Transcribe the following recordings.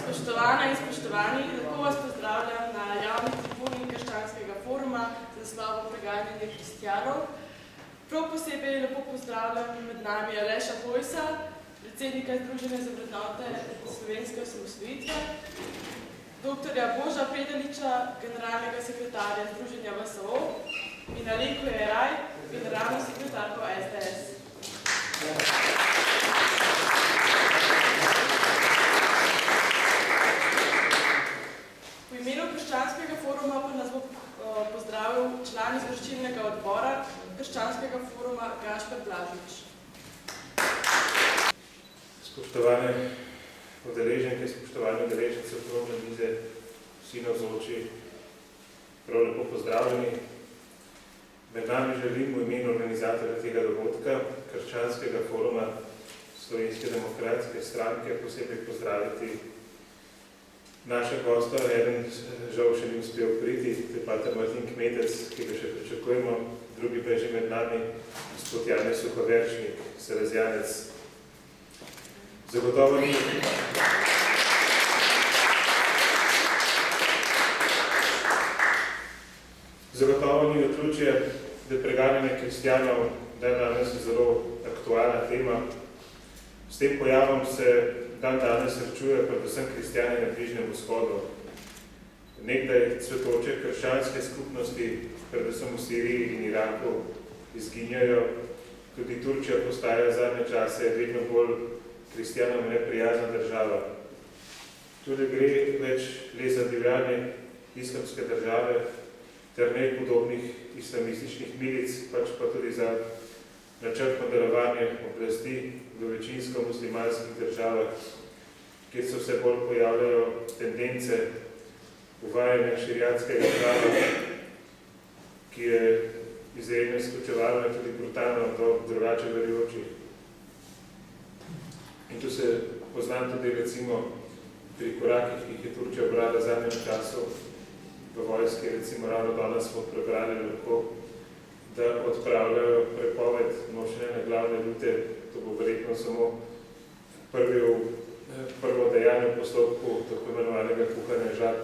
Spoštovane in spoštovani, lepo vas pozdravljam na javni tribuni Krščanskega foruma z naslovom Preganjanje kristjanov. Prav posebej lepo pozdravljam med nami Aleša Hojsa, predsednika Združenja za vrednote slovenske osamosvojitve, doktorja Boža Predaliča, generalnega sekretarja Združenja VSO in Alenko Jeraj, generalno sekretarko SDS. V imenu Krščanskega foruma pa nas bo pozdravil član izvršilnega odbora Krščanskega foruma Gašper Blažič. Spoštovane udeleženke, spoštovane udeleženci okrogle mize, vsi navzoči, prav lepo pozdravljeni. Med nami želim v imenu organizatorja tega dogodka, Krščanskega foruma Slovenske demokratske stranke, posebej pozdraviti naša gosta, eden žal še ni uspel priti, to je pater Martin Kmetec, ki ga še pričakujemo, drugi pa je že med nami, gospod Janez Suhoverčnik, salezjanec. Zagotovo ni naključje, da je preganjanje kristjanov danes zelo aktualna tema. S tem pojavom se danes srečujejo predvsem kristjani na Bližnjem vzhodu. Nekdaj cvetoče krščanske skupnosti, predvsem v Siriji in Iraku, izginjajo. Tudi Turčija postaja zadnje čase vedno bolj kristjanom neprijazna država. Tudi gre več le za divjanje islamske države ter nepodobnih islamističnih milic, pač pa tudi za načrtno delovanje oblasti v večinsko muslimanskih državah, kjer se vse bolj pojavljajo tendence uvajanja širiatskega prava, ki je izredno izključevalno in tudi brutalno do drugače verujočih. In tu se poznam tudi recimo pri korakih, ki jih je Turčija obrala v zadnjem času v vojski, recimo ravno danes smo prebrali lahko, da odpravljajo prepoved nošenja na glavne rute. To bo verjetno samo prvo dejanje v postopku tako imenovanega kuhanja žab.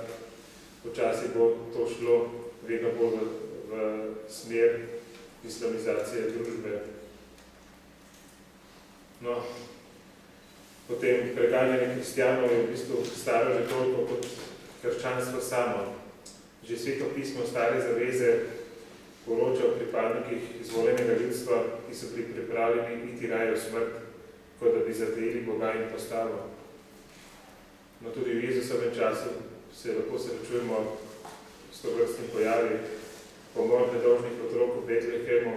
Počasi bo to šlo vedno bolj v smer islamizacije družbe. No, potem preganjanje kristjanov je v bistvu staro že toliko kot krščanstvo samo. Že Sveto pismo Stare zaveze poroča o pripadnikih izvoljenega ljudstva, ki so bili pripravljeni iti raje v smrt, kot da bi zatejili Boga in postavo. No, tudi v Jezusovem času se lahko srečujemo s tovrstnimi pojavi, pomor nedolžnih otrok v Betlehemu,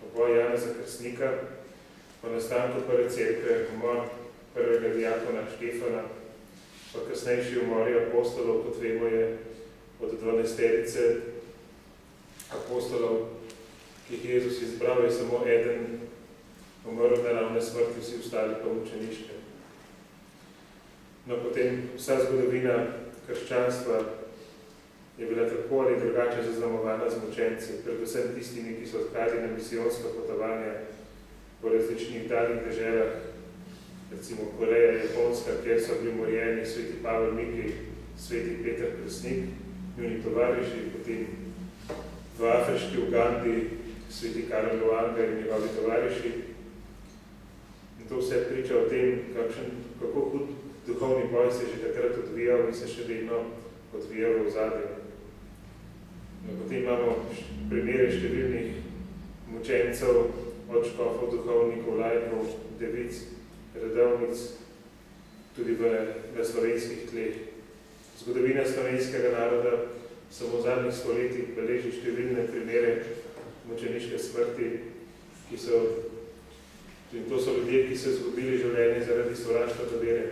poboj Janeza Krstnika, po nastanku prve cerkve, umor prvega diakona Štefana, pa kasnejši umori apostolov, kot vemo je od 12 apostolov, ki jih Jezus izbral, je samo eden umrl naravne smrti, vsi ostali pa mučeniške. No, potem vsa zgodovina krščanstva je bila tako ali drugače zaznamovana z mučenci, predvsem tistimi, ki so odhajali na misijonska potovanja po različnih daljnih deželah, recimo Koreja, Japonska, kjer so bili umorjeni sveti Pavel Miki, sveti Peter Krstnik, njuni tovariši, potem v afriški Ugandi sveti Karol Luanga in njegovi tovariši. In to vse priča o tem, kako hud duhovni boj se je že takrat odvijal in se še vedno odvijal v zadnje. No, potem imamo primere številnih mučencev, od škofov, duhovnikov, laikov, devic, redovnic, tudi v slovenskih tleh. Zgodovina slovenskega naroda samo v zadnjih stoletjih beleži številne primere mučeniške smrti, to so ljudje, ki so izgubili življenje zaradi sovraštva do vere.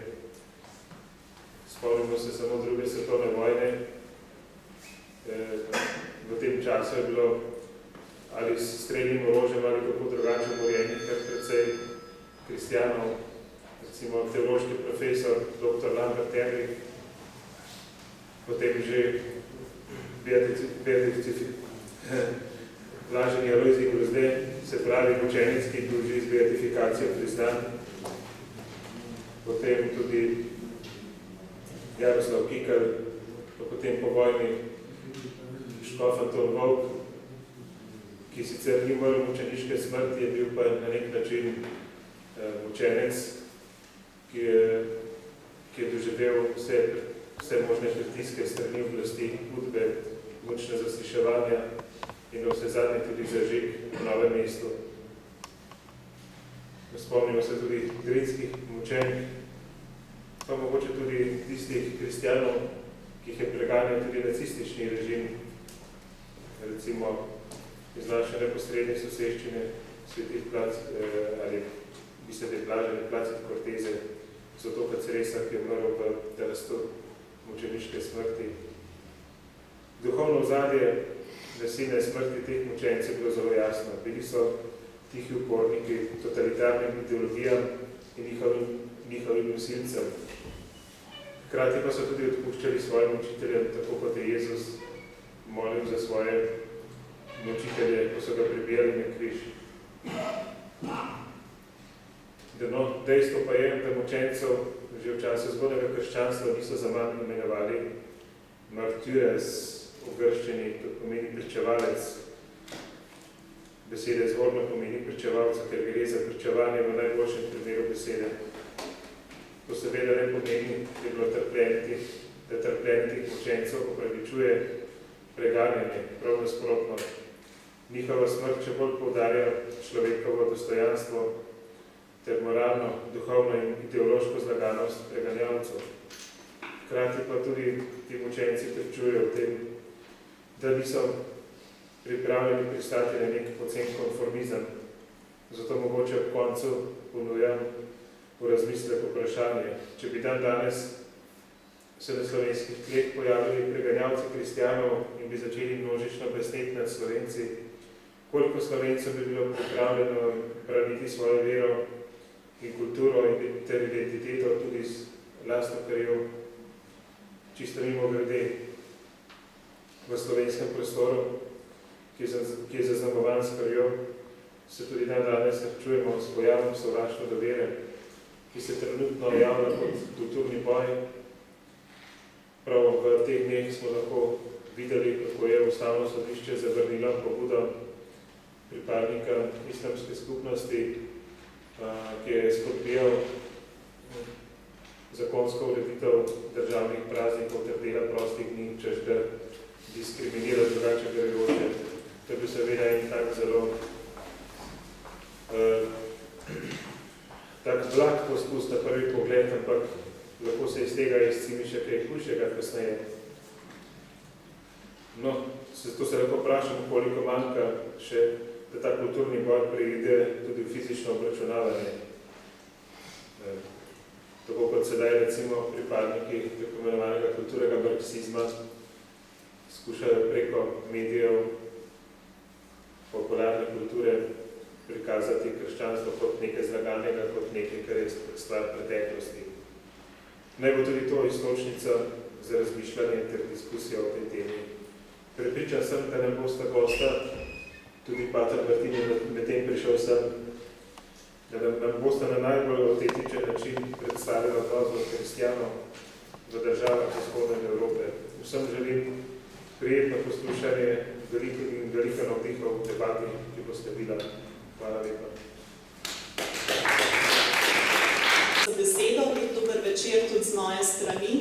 Spomnimo se samo druge svetovne vojne. V tem času je bilo ali s strelnim orožjem ali kako drugače umorjenih kar precej kristjanov, recimo teološki profesor dr. Lambert Ehrlich, potem že Blaženi Alojzij Grozde, se pravi učenec, ki je bil že z beatifikacijo priznan. Potem tudi Jaroslav Kikl, pa potem po vojni škof Anton Volk, ki sicer ni umrl mučeniške smrti, je bil pa na nek način mučenec, ki je doživel vse možne pritiske strani oblasti, hudbe, mučne zasliševanja in vse zadnje tudi zažig v Novem mestu. Spomnimo se tudi grinskih mučenj, pa mogoče tudi tistih kristjanov, ki jih je preganjal tudi nacistični režim, recimo iz naše neposredne soseščine Svetih plac ali Bisede plaže ali Placid Corteze z otoka Ceresa, ki je umrl v Terastu mučeniške smrti. Duhovno ozadje nasilne smrti teh mučencev je bilo zelo jasno. Bili so tihi uporniki totalitarnim ideologijam in njihovim nosilcem. Hkrati pa so tudi odpuščali svojim učiteljem, tako kot je Jezus molil za svoje mučitelje, ko so ga pribijali na križ. Dejstvo pa je, da mučencev že v času zgodnega krščanstva niso zaman imenovali martyres, ugrščeni, to pomeni pričevalec. Beseda izvorno pomeni pričevalca, ker gre za pričevanje v najboljšem primeru besede. To seveda ne pomeni, da je bilo trpljenje teh mučencev opravičuje preganjanje, prav nasprotno. Njihova smrt še bolj poudarja človekovo dostojanstvo ter moralno, duhovno in ideološko zlaganost preganjalcev. Hkrati pa tudi ti mučenci pričujejo v tem, da niso pripravljeni pristati na nek pocen konformizem. Zato mogoče ob koncu ponujam v razmislek vprašanje. Če bi dan danes se na slovenskih tleh pojavili preganjalci kristjanov in bi začeli množično besneti nad Slovenci, koliko Slovencev bi bilo pripravljeno braniti svojo vero in kulturo ter identiteto tudi z lastno krvjo, čisto mimogrede v slovenskem prostoru, ki je zaznamovan s krvjo, se tudi dan danes srečujemo s pojavom sovraštva do vere, ki se trenutno javlja kot kulturni boj. Prav v teh dneh smo lahko videli, kako je Ustavno sodišče zavrnilo pobudo pripadnika islamske skupnosti, ki je spodbijal zakonsko ureditev državnih praznikov ter dela prostih dni, češ da diskriminira drugače verujoče. To je bil seveda en tak zelo tak blag poskus na prvi pogled, ampak lahko se iz tega izcimi še kaj hujšega kasneje. No, to se lahko vprašamo, koliko manjka še, da ta kulturni boj preide tudi v fizično obračunavanje. Tako kot sedaj recimo pripadniki tako imenovanega kulturnega marksizma skušajo preko medijev popularne kulture prikazati krščanstvo kot nekaj zlaganega, kot nekaj, kar je stvar preteklosti. Naj bo tudi to iztočnica za razmišljanje ter diskusijo o tej temi. Prepričan sem, da nam bosta gosta, tudi pater Martin je medtem prišel sem, da nam bosta na najbolj avtentičen način predstavila odnos kristjanov v državah vzhodne Evrope. Vsem želim prijetno poslušanje in veliko navdihov v debati, ki bo sledila. Hvala lepa. Za besedo, dober večer tudi z moje strani.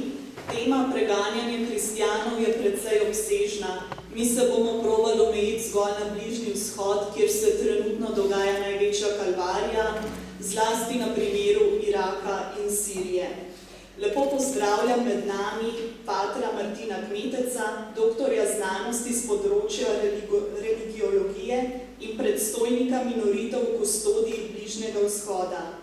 Tema preganjanja kristjanov je precej obsežna. Mi se bomo probali omejiti zgolj na Bližnji vzhod, kjer se trenutno dogaja največja kalvarija, zlasti na primeru Iraka in Sirije. Lepo pozdravljam med nami patra Martina Kmeteca, doktorja znanosti z področja religiologije in predstojnika minoritev v kustodiji Bližnjega vzhoda.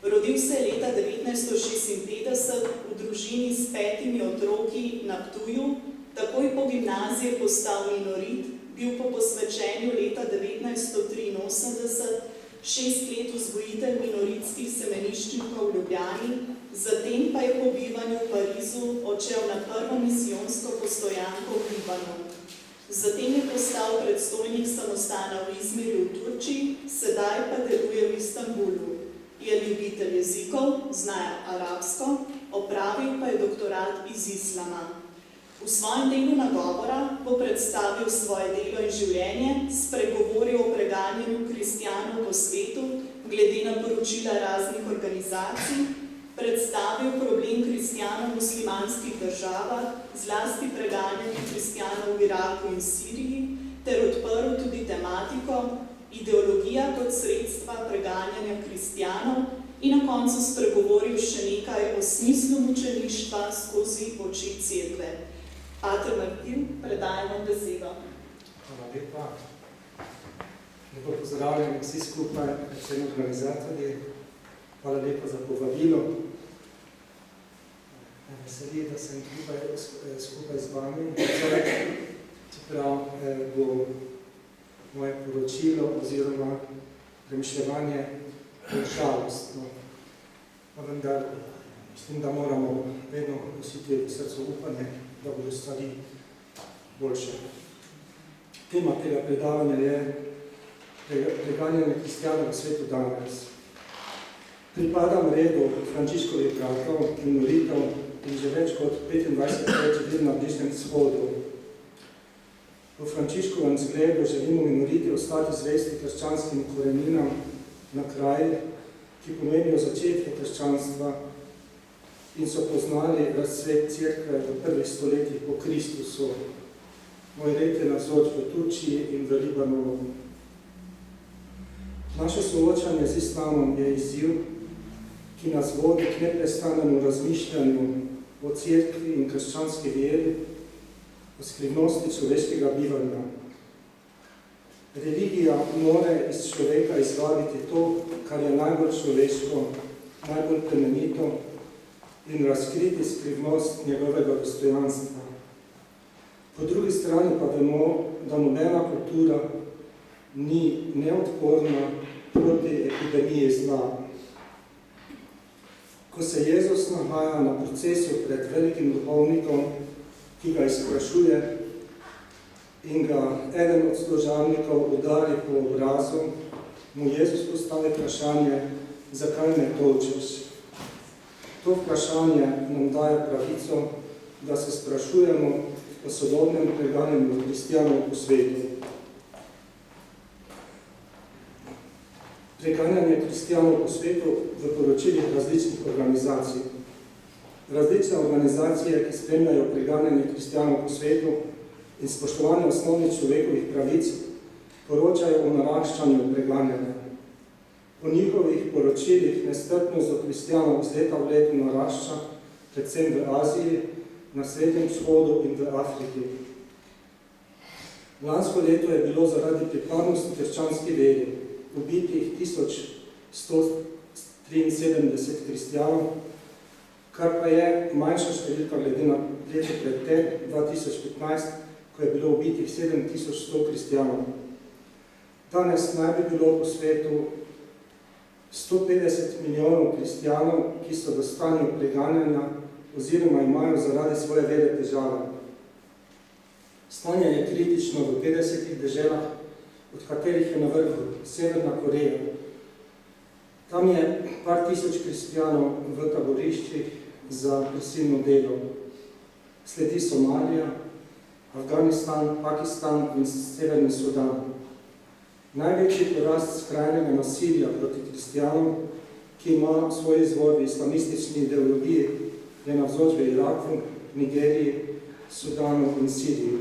Rodil se je leta 1956 v družini s 5 otroki na Ptuju, takoj po gimnaziji postal minorit, bil po posvečenju leta 1983 6 let vzgojitelj minoritskih semeniščnikov v Ljubljani, zatem pa je po bivanju v Parizu odšel na prvo misijonsko postojanko v Libanu. Zatem je postal predstojnik samostana v Izmirju v Turčiji, sedaj pa deluje v Istanbulu. Je ljubitelj jezikov, zna arabsko, opravil pa je doktorat iz islama. V svojem delu nagovora bo predstavil svoje delo in življenje, spregovoril o preganjanju kristjanov po svetu, glede na poročila raznih organizacij, predstavil problem kristjanov v muslimanskih državah, zlasti preganjanje kristjanov v Iraku in Siriji, ter odprl tudi tematiko ideologija kot sredstva preganjanja kristjanov in na koncu spregovoril še nekaj o smislu mučeništva skozi oči cerkve. Pater Martin, predajamo besedo. Hvala lepa. Lepo pozdravljam vsi skupaj, predvsem organizatorji. Hvala lepa za povabilo. Veseli, da sem skupaj z vami. Čeprav bo moje poročilo oziroma premišljevanje žalostno. Pa vendar mislim, da moramo vedno nositi v srcu upanje, da bodo stvari boljše. Tema tega predavanja je preganjanje kristjanov v svetu danes. Pripadam redu Frančiškovih bratov in molitev in že več kot 25 let živim na Bližnjem vzhodu. V Frančiškovem zgledu želimo minoriti ostati zvesti krščanskim koreninam na kraji, ki pomenijo začetke krščanstva in so poznali razcvet cerkve v prvih stoletjih po Kristusu. Moj red je navzoč v Turčiji in v Libanonu. Naše soočanje z islamom je izziv, ki nas vodi k neprestanemu razmišljanju o cerkvi in krščanski veri, o skrivnosti človeškega bivanja. Religija more iz človeka izvaditi to, kar je najbolj človeško, najbolj plemenito, in razkriti skrivnost njegovega dostojanstva. Po drugi strani pa vemo, da nobena kultura ni neodporna proti epidemiji zla. Ko se Jezus nahaja na procesu pred velikim duhovnikom, ki ga izprašuje in ga eden od služabnikov udari po obrazu, mu Jezus postavi vprašanje, zakaj me tolčeš? To vprašanje nam daje pravico, da se sprašujemo o sodobnem preganjanju kristjanov po svetu. Preganjanje kristjanov po svetu v poročilih različnih organizacij. Različne organizacije, ki spremljajo preganjanje kristjanov po svetu in spoštovanje osnovnih človekovih pravic, poročajo o naraščanju preganjanja. Po njihovih poročilih nestrpnost do kristjanov iz leta v leto narašča, predvsem v Aziji, na Srednjem vzhodu in v Afriki. Lansko leto je bilo zaradi pripadnosti krščanski veri ubitih 1173 kristjanov, kar pa je manjša številka glede na leto pred tem, 2015, ko je bilo ubitih 7100 kristjanov. Danes naj bi bilo po svetu 150 milijonov kristjanov, ki so v stanju preganjanja oziroma imajo zaradi svoje vere težave. Stanje je kritično v 50 deželah, od katerih je na vrhu Severna Koreja. Tam je par tisoč kristjanov v taboriščih za prisilno delo. Sledi Somalija, Afganistan, Pakistan in Severni Sudan. Največji porast skrajnega nasilja proti kristjanom, ki ima svoj izvor v islamistični ideologiji, je navzoč v Iraku, Nigeriji, Sudanu in Siriji.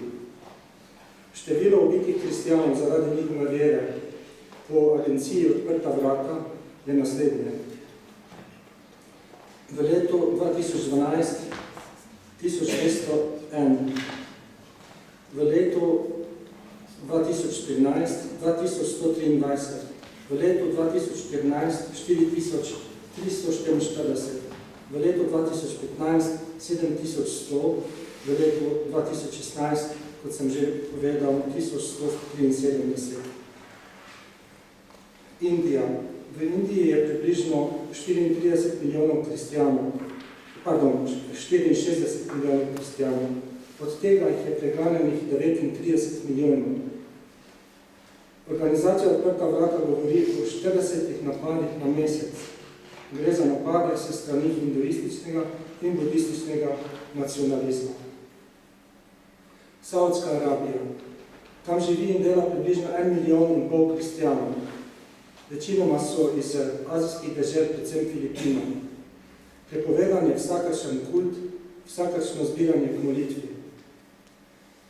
Število ubitih kristjanov zaradi njihove vere po agenciji Odprta vrata je naslednje. V letu 2012 1201, v letu 2014 2123, v letu 2014 4344, v letu 2015 7100, v letu 2016, kot sem že povedal, 1173. Indija. V Indiji je približno 64 milijonov kristjanov, 64 milijonov kristjanov. Od tega jih je preganjenih 39 milijonov. Organizacija Odprta vrata govori o 40 napadih na mesec. Gre za napade se strani hinduističnega in budističnega nacionalizma. Saudska Arabija. Tam živi in dela približno 1,5 milijona kristijanov. Večinoma so iz azijskih dežel, predvsem Filipinov. Prepovedan je vsakršen kult, vsakršno zbiranje k molitvi.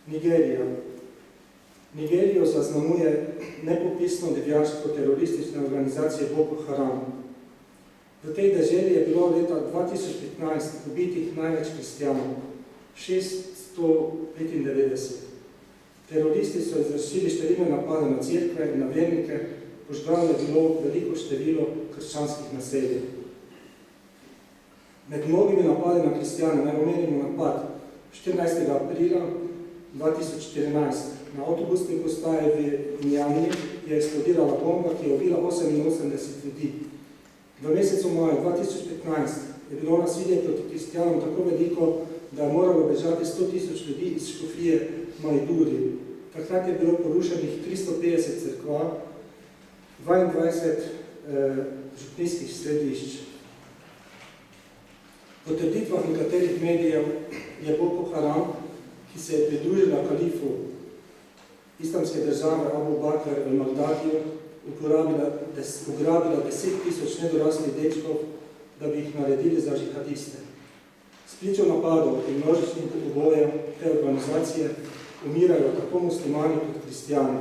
Nigerija. Nigerijo zaznamuje nepopisno divjaštvo teroristične organizacije Boko Haram. V tej deželi je bilo leta 2015 ubitih največ kristijanov, 695. Teroristi so izvršili številne napade na cerkve in na vernike, požgano je bilo veliko število krščanskih naselij. Med mnogimi napadi na kristijane naj omenimo napad 14. aprila 2014 na avtobusni postaji v Njani je eksplodirala bomba, ki je ubila 88 ljudi. V mesecu maju 2015 je bilo nasilje proti kristijanom tako veliko, da je moralo bežati 100.000 ljudi iz škofije Majduri. Takrat je bilo porušenih 350 cerkva, 22 župnijskih središč. Po trditvah nekaterih medijev je Boko Haram, ki se je pridružila kalifu islamske države Abu Bakr al-Baghdadiju, ugrabila 10.000 nedoraslih dečkov, da bi jih naredili za žihadiste. Spričo napadov in množičnih ubojev te organizacije umirajo tako muslimani kot kristijani.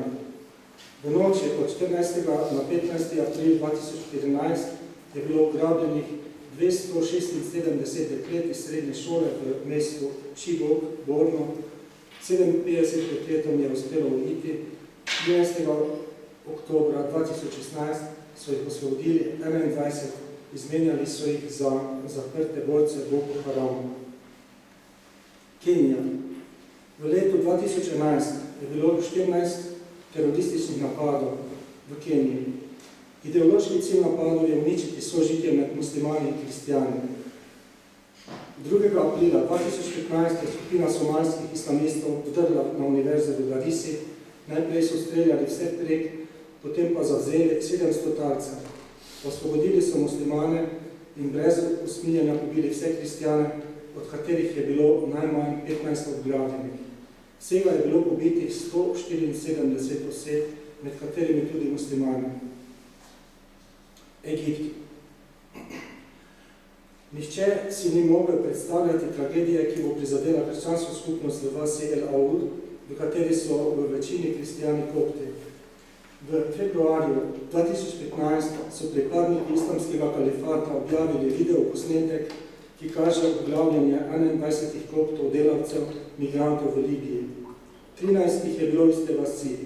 V noči od 14. na 15. april 2014 je bilo ugrabljenih 276 deklet iz srednje šole v mestu Chibok, Borno. 57 dekletom je uspelo uiti. 13. oktobra 2016 so jih osvobodili, 21 izmenjali so jih za zaprte borce Boko Haram. Kenija. V letu 2011 je bilo 14 terorističnih napadov v Keniji. Ideološki cilj napadov je uničiti sožitje med muslimani in kristijani. 2. aprila 2015 je skupina somalskih islamistov vdrla na univerze v Garisi. Najprej so streljali vse prek, potem pa zavzeli 700 talcev. Osvobodili so muslimane in brez usmiljenja pobili vse kristijane, od katerih je bilo najmanj 15 obglavljenih. Vsega je bilo pobitih 174 oseb, med katerimi tudi muslimani. Egipt. Nihče si ni mogel predstavljati tragedije, ki bo prizadela krščansko skupnost v vasi El Aoud, v kateri so v večini kristijani kopti. V februarju 2015 so pripadniki islamskega kalifata objavili videoposnetek, ki kaže obglavljanje 21 koptov delavcev migrantov v Libiji. 13 jih je bilo iz te vasi.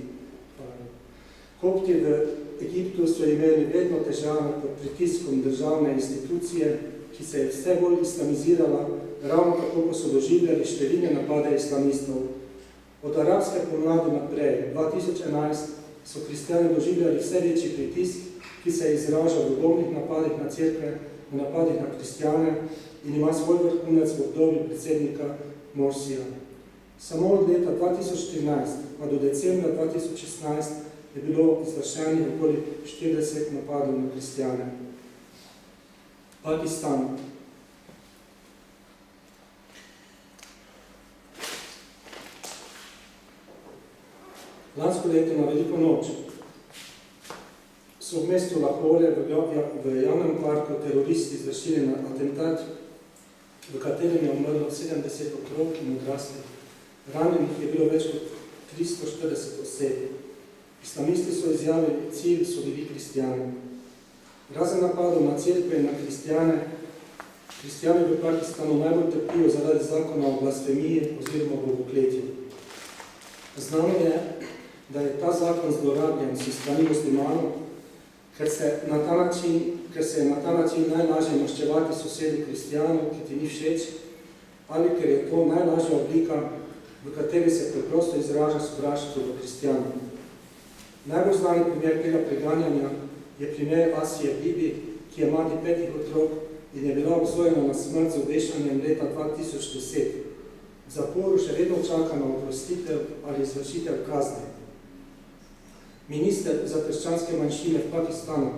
Kopti v Egiptu so imeli vedno težave pod pritiskom državne institucije, ki se je vse bolj islamizirala, ravno tako ko so doživljali številne napade islamistov. Od arabske pomladi naprej, 2011, so kristjani doživljali vse večji pritisk, ki se je izražal v bombnih napadih na cerkve, v napadih na kristjane in ima svoj vrhunec v obdobju predsednika Morsija. Samo od leta 2013 pa do decembra 2016 je bilo izvršenih okoli 40 napadov na kristjane. Pakistan. Lansko leto na veliko noč so v mestu Lahore v javnem parku teroristi izvršili atentat, v katerem je umrlo 70 otrok in odraslih. Ranjenih je bilo več kot 340 oseb. Islamisti so izjavili, cilj so bili kristijani. Razen napadov na cerkve in na kristijane, kristijani v Pakistanu najbolj trpijo zaradi zakona o blasfemiji oziroma bogokletju. Znano je, da je ta zakon zlorabljen s strani muslimanov, ker se je na ta način najlažje maščevati sosedu kristijanov, ki ti ni všeč, ali ker je to najlažja oblika, v kateri se preprosto izraža sovraštvo do kristijanov. Najbolj znani primer tega preganjanja je primer Asije Bibi, ki je mati 5 otrok in je bila obsojena na smrt z obešanjem leta 2010. V zaporu še vedno čaka na oprostitev ali izvršitev kazni. Minister za krščanske manjšine v Pakistanu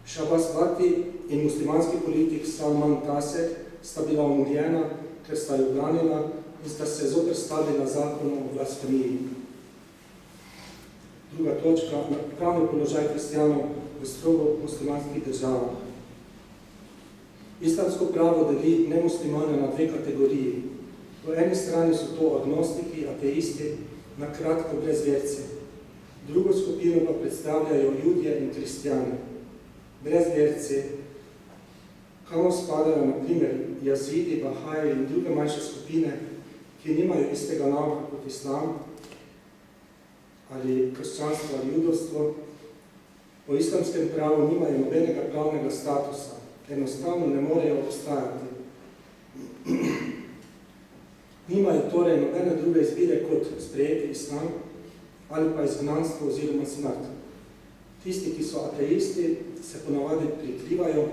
Shahbaz Bhatti in muslimanski politik Salman Taseer sta bila umorjena, ker sta jo branila in sta se zoperstavila zakonu o blasfemiji. Druga točka, pravni položaj kristjanov v strogo muslimanskih državah. Islamsko pravo deli nemuslimane na dve kategoriji. Po eni strani so to agnostiki, ateisti, na kratko brezverci. Drugo skupino pa predstavljajo Judje in kristjane. Brezverci, kamor spadajo na primer Jazidi, Bahaji in druge manjše skupine, ki nimajo istega nauka kot islam, ali krščanstvo ali judovstvo, po islamskem pravu nimajo nobenega pravnega statusa, enostavno ne morejo obstajati. Nimajo torej nobene druge izbire kot sprejeti islam ali pa izgnanstvo oziroma smrt. Tisti, ki so ateisti, se ponavadi prikrivajo,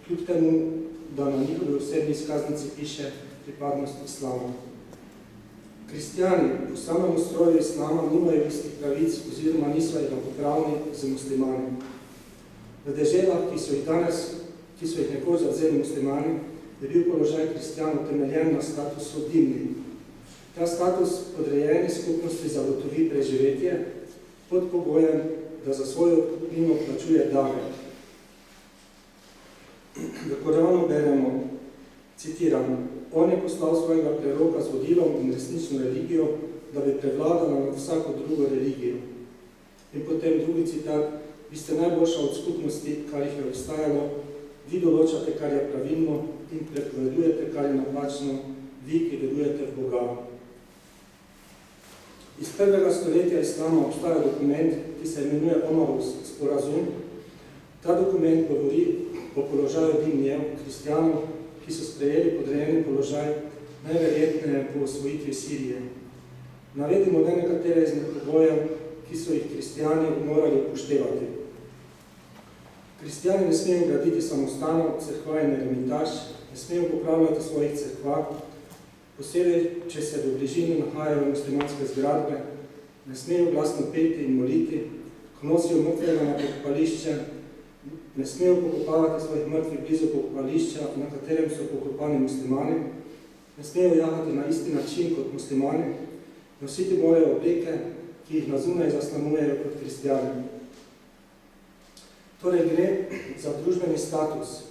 kljub temu, da na njihovi osebni izkaznici piše pripadnost islamu. Kristjani v samem ustroju islama nimajo istih pravic oziroma niso enakopravni z muslimani. V deželah, ki so jih nekoč zavzeli muslimani, je bil položaj kristjanov temeljen na statusu dimni. Ta status podrejeni skupnosti zagotovi preživetje pod pogojem, da za svojo odkupnino plačuje davek. V Koranu beremo, citiram, on je poslal svojega preroka z vodilom in resnično religijo, da bi prevladala nad vsako drugo religijo. In potem drugi citat, vi ste najboljša od skupnosti, kar jih je obstajalo, vi določate, kar je pravilno in prepovedujete, kar je napačno, vi, ki verujete v Boga. Iz 1. stoletja islama obstaja dokument, ki se imenuje Omarov sporazum. Ta dokument govori o položaju dimnijev, kristjanov, ki so sprejeli podrejeni položaj najverjetneje po osvojitvi Sirije. Navedimo le nekatere izmed pogojev, ki so jih kristjani morali upoštevati. Kristjani ne smejo graditi samostanov, cerkva in eremitaž, ne smejo popravljati svojih cerkva, posebej, če se v bližini nahajajo muslimanske zgradbe, ne smejo glasno peti in moliti, ko nosijo mrtvega na pokopališče, ne smejo pokopavati svojih mrtvih blizu pokopališča, na katerem so pokopani muslimani, ne smejo jahati na isti način kot muslimani, nositi morajo obleke, ki jih na zunaj zaznamujejo kot kristjani. Torej gre za družbeni status,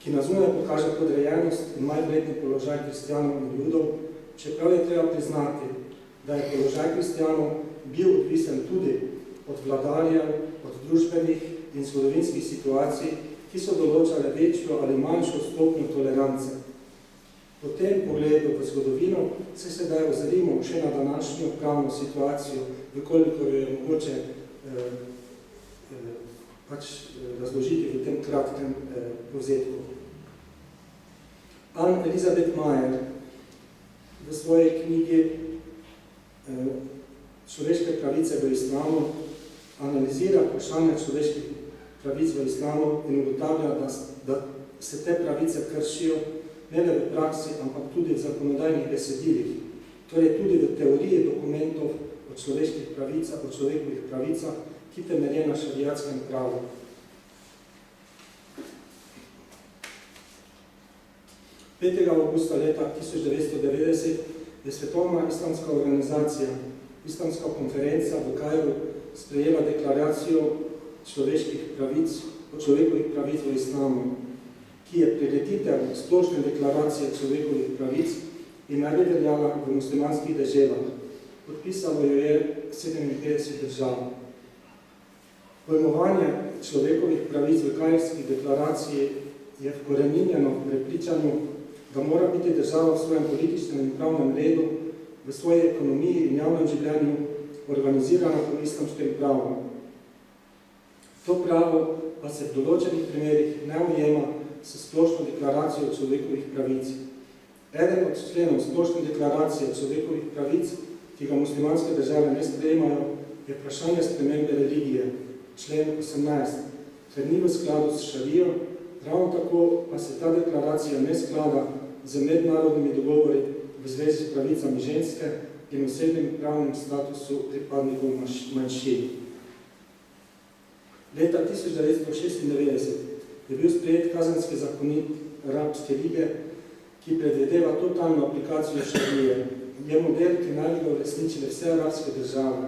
ki na zunaj pokaže podrejenost in majvredni položaj kristjanov in judov, čeprav je treba priznati, da je položaj kristjanov bil odvisen tudi od vladarjev, od družbenih in zgodovinskih situacij, ki so določale večjo ali manjšo stopnjo tolerance. Po tem pogledu v zgodovino se sedaj ozrimo še na današnjo pravno situacijo, vkolikor jo je mogoče razložiti v tem kratkem povzetku. Anne Elizabeth Mayer v svoji knjigi Človeške pravice v islamu analizira vprašanje človeških pravic v islamu in ugotavlja, da se te pravice kršijo ne le v praksi, ampak tudi v zakonodajnih besedilih, torej tudi v teoriji dokumentov o človeških pravicah, o človekovih pravicah, ki temelje na šariatskem pravu. Avgusta leta 1990 je Svetovna islamska organizacija, islamska konferenca v Kairu sprejela deklaracijo človeških pravic, o človekovih pravic v islamu, ki je prireditev splošne deklaracije človekovih pravic in naj bi veljala v muslimanskih deželah. Podpisalo jo je 57 držav. Pojmovanje človekovih pravic v Kairski deklaraciji je vkoreninjeno v prepričanju, da mora biti država v svojem političnem in pravnem redu, v svoji ekonomiji in javnem življenju organizirana po islamskem pravu. To pravo pa se v določenih primerih ne ujema s splošno deklaracijo človekovih pravic. Eden od členov splošne deklaracije človekovih pravic, ki ga muslimanske države ne sprejemajo, je vprašanje spremembe religije, člen 18, ker ni v skladu s šarijo, ravno tako pa se ta deklaracija ne sklada z mednarodnimi dogovori v zvezi s pravicami ženske in osebnim pravnim statusu pripadnikov manjšin. Leta 1996 je bil sprejet kazenski zakonik Arabske lige, ki predvideva totalno aplikacijo šarije. Je model, ki naj bi ga uresničile vse arabske države.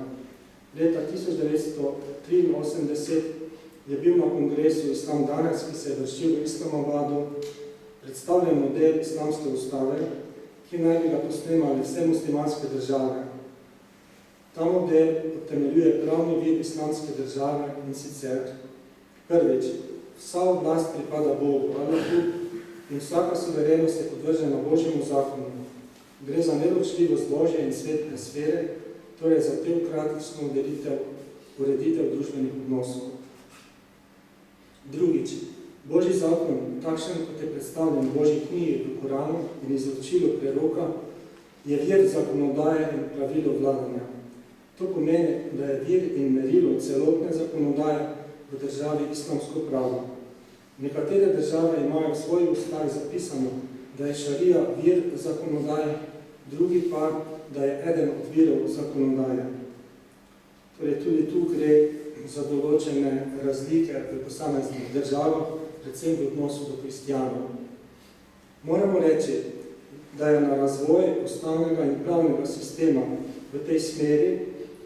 Leta 1983 je bil na kongresu Islam danes, ki se je vršil v Islamabadu, predstavljen model islamske ustave, ki naj bi ga posnemali vse muslimanske države. Ta model utemeljuje pravni vid islamske države in sicer prvič, vsa oblast pripada Bogu, Allahu, in vsaka suverenost je podvržena Božjemu zakonu. Gre za neločljivost Božje in svetne sfere, torej za teokratično ureditev družbenih odnosov. Drugič, Božji zakon, takšen kot je predstavljen v Božji knjigi v Koranu in izročilu preroka, je vir zakonodaje in pravilo vladanja. To pomeni, da je vir in merilo celotne zakonodaje v državi islamsko pravo. Nekatere države imajo v svoji ustavi zapisano, da je šarija vir zakonodaje, drugi pa, da je eden od virov zakonodaje. Torej, tudi tu gre za določene razlike v posameznih državah, predvsem v odnosu do kristijanov. Moramo reči, da je na razvoj ustavnega in pravnega sistema v tej smeri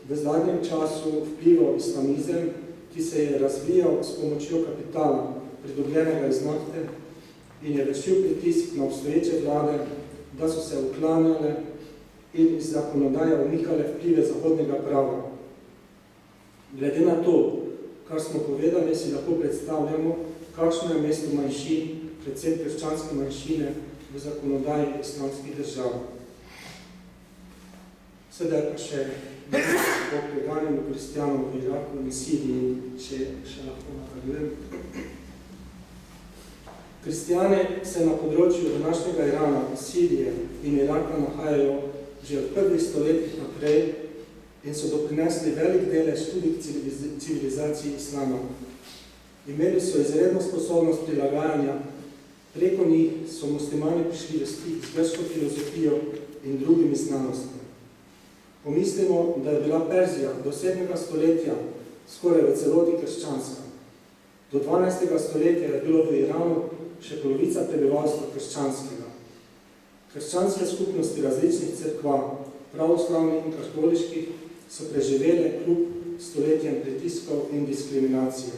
v zadnjem času vplival islamizem, ki se je razvijal s pomočjo kapitala, pridobljenega iz nafte, in je vršil pritisk na obstoječe vlade, da so se uklanjale in iz zakonodaje umikale vplive zahodnega prava. Glede na to, kar smo povedali, si lahko predstavljamo, kakšno je mesto manjšin, predvsem krščanske manjšine, v zakonodaji islamskih držav. Sedaj pa še o preganjanju kristijanov v Iraku in Siriji, če lahko nadaljujem. Kristijani se na področju današnjega Irana, Sirije in Iraka nahajajo že od prvih stoletij naprej in so doprinesli velik delež tudi k civilizaciji islama. Imeli so izredno sposobnost prilagajanja, preko njih so muslimani prišli v stik z grško filozofijo in drugimi znanostmi. Pomislimo, da je bila Perzija do 7. stoletja skoraj v celoti krščanska. Do 12. stoletja je bilo v Iranu še polovica prebivalstva krščanskega. Krščanske skupnosti različnih cerkva, pravoslavnih in katoliških, so preživele kljub stoletjem pritiskov in diskriminacije.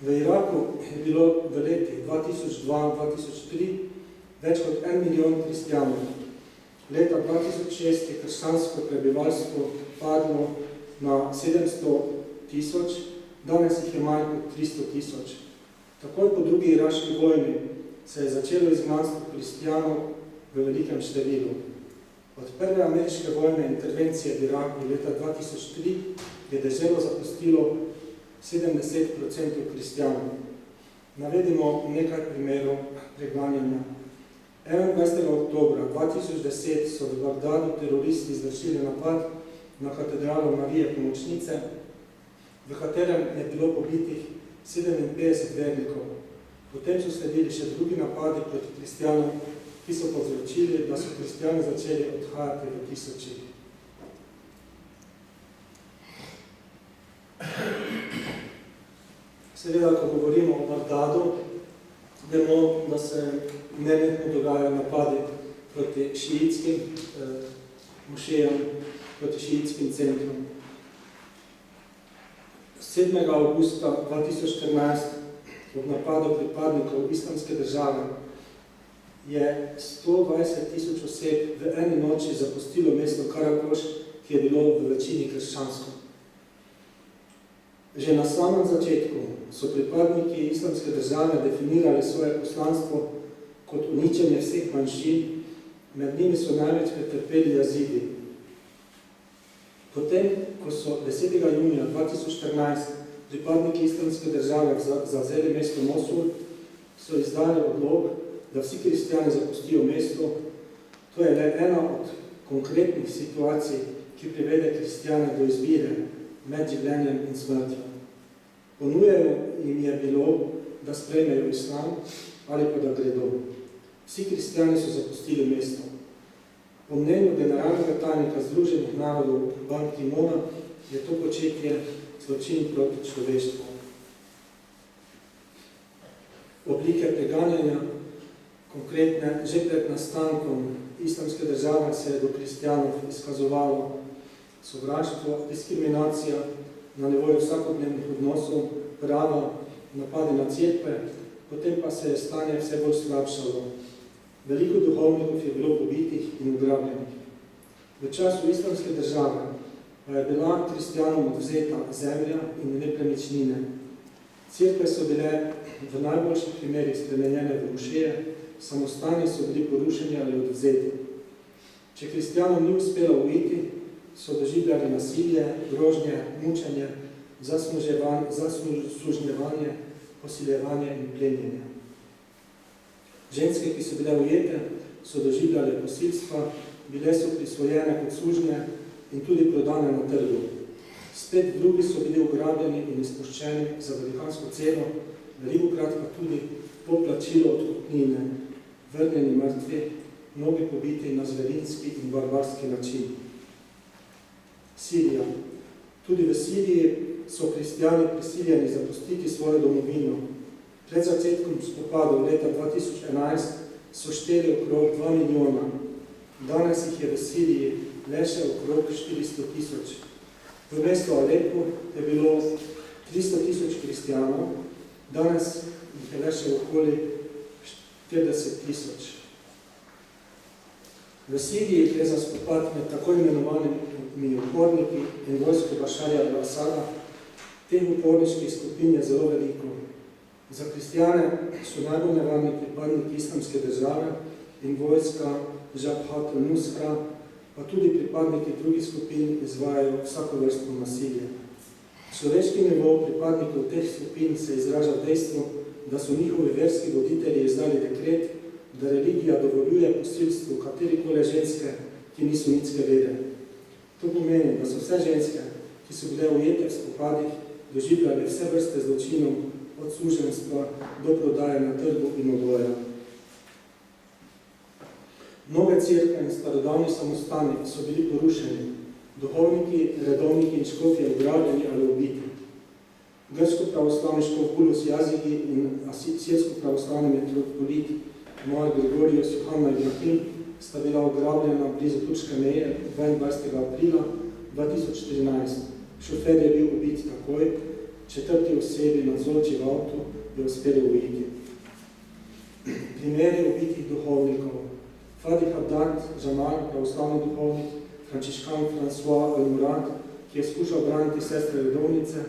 V Iraku je bilo v letih 2002-2003 več kot 1 milijon kristijanov. Leta 2006 je krščansko prebivalstvo padlo na 700.000, danes jih je manj kot 300.000. Takoj po drugi iraški vojni se je začelo izgnanstvo kristijanov v velikem številu. Od prve ameriške vojne intervencije v Iraku leta 2003 je deželo zapustilo 70% kristijanov. Navedimo nekaj primerov preganjanja. 21. oktobra 2010 so v Bagdadu teroristi izvršili napad na katedralo Marije Pomočnice, v katerem je bilo pobitih 57 vernikov. Potem so sledili še drugi napadi proti kristijanom, ki so povzročili, da so kristijani začeli odhajati v tisočih. Seveda, ko govorimo o Bagdadu, vemo, da se nenehno dogajajo napadi proti šiitskim mošejam, proti šiitskim centrom. 7. avgusta 2014 ob napadu pripadnikov islamske države je 120.000 oseb v eni noči zapustilo mesto Karakoš, ki je bilo v večini krščansko. Že na samem začetku so pripadniki islamske države definirali svoje poslanstvo kot uničenje vseh manjšin, med njimi so največ pretrpeli Jazidi. Potem, ko so 10. junija 2014 pripadniki islamske države zavzeli mesto Mosul, so izdali odlog, da vsi kristijani zapustijo mesto. To je le ena od konkretnih situacij, ki privede kristijane do izbire med življenjem in smrtjo. Ponujeno jim je bilo, da sprejmejo islam ali pa da gredo. Vsi kristijani so zapustili mesto. Po mnenju generalnega tajnika Združenih narodov Ban Ki-moona je to početje zločin proti človeštvu. Oblike preganjanja, konkretne. Že pred nastankom islamske države se je do kristjanov izkazovalo sovraštvo, diskriminacija na nivoju vsakodnevnih odnosov, prava, napadi na cerkve, potem pa se je stanje vse bolj slabšalo. Veliko duhovnikov je bilo pobitih in ugrabljenih. V času islamske države pa je bila kristjanom odvzeta zemlja in nepremičnine. Cerkve so bile v najboljših primerih spremenjene v mošeje, samostani so bili porušeni ali odvzeti. Če kristjanom ni uspelo uiti, so doživljali nasilje, grožnje, mučenje, zaslužnjevanje, posiljevanje in plenjenje. Ženske, ki so bile ujete, so doživljale posilstva, bile so prisvojene kot sužnje in tudi prodane na trgu. Spet drugi so bili ugrabljeni in izpuščeni za velikansko ceno, velikokrat pa tudi poplačilo odkupnine, vrnjeni mrtvi, mnogi pobiti na zverinski in barbarski način. Sirija. Tudi v Siriji so kristjani prisiljeni zapustiti svojo domovino. Pred začetkom spopadov leta 2011 so šteli okrog 2 milijona. Danes jih je v Siriji le še okrog 400 000. V mestu Alepo je bilo 300 000 kristjanov, danes jih je le še okoli 40 000. V Siriji gre za spopad med tako imenovanimi uporniki in vojsko Bašarja al-Asada. Teh uporniških skupin je zelo veliko. Za kristjane so najbolj nevarni pripadniki islamske države in vojska Jabhat al-Nusra, pa tudi pripadniki drugih skupin izvajajo vsakovrstno nasilje. Človeški nivo pripadnikov teh skupin se izraža dejstvo, da so njihovi verski voditelji izdali dekret, da religija dovoljuje posilstvu katerikoli ženske, ki niso ničke vede. To pomeni, da so vse ženske, ki so bile ujete v spopadih, doživljali vse vrste zločinov, od suženstva do prodaje na trgu in odvoja. Mnoge cerkve in starodavni samostani so bili porušeni, duhovniki, redovniki in škofje ugrabljeni ali ubiti. Grško-pravoslavni škof Bulus Jazigi in asirsko-pravoslavni metropolit Moj Gregorius Johanna Ibrahim sta bila ugrabljena blizu turške meje 22. aprila 2014. Šofer je bil ubit takoj, 4. osebi nadzorči v avtu je uspeli ujiti. Primeri ubitih duhovnikov. Fadi Haddad Jamal, pravoslavni duhovnik, frančiškan François Almurad, ki je skušal braniti sestre redovnice,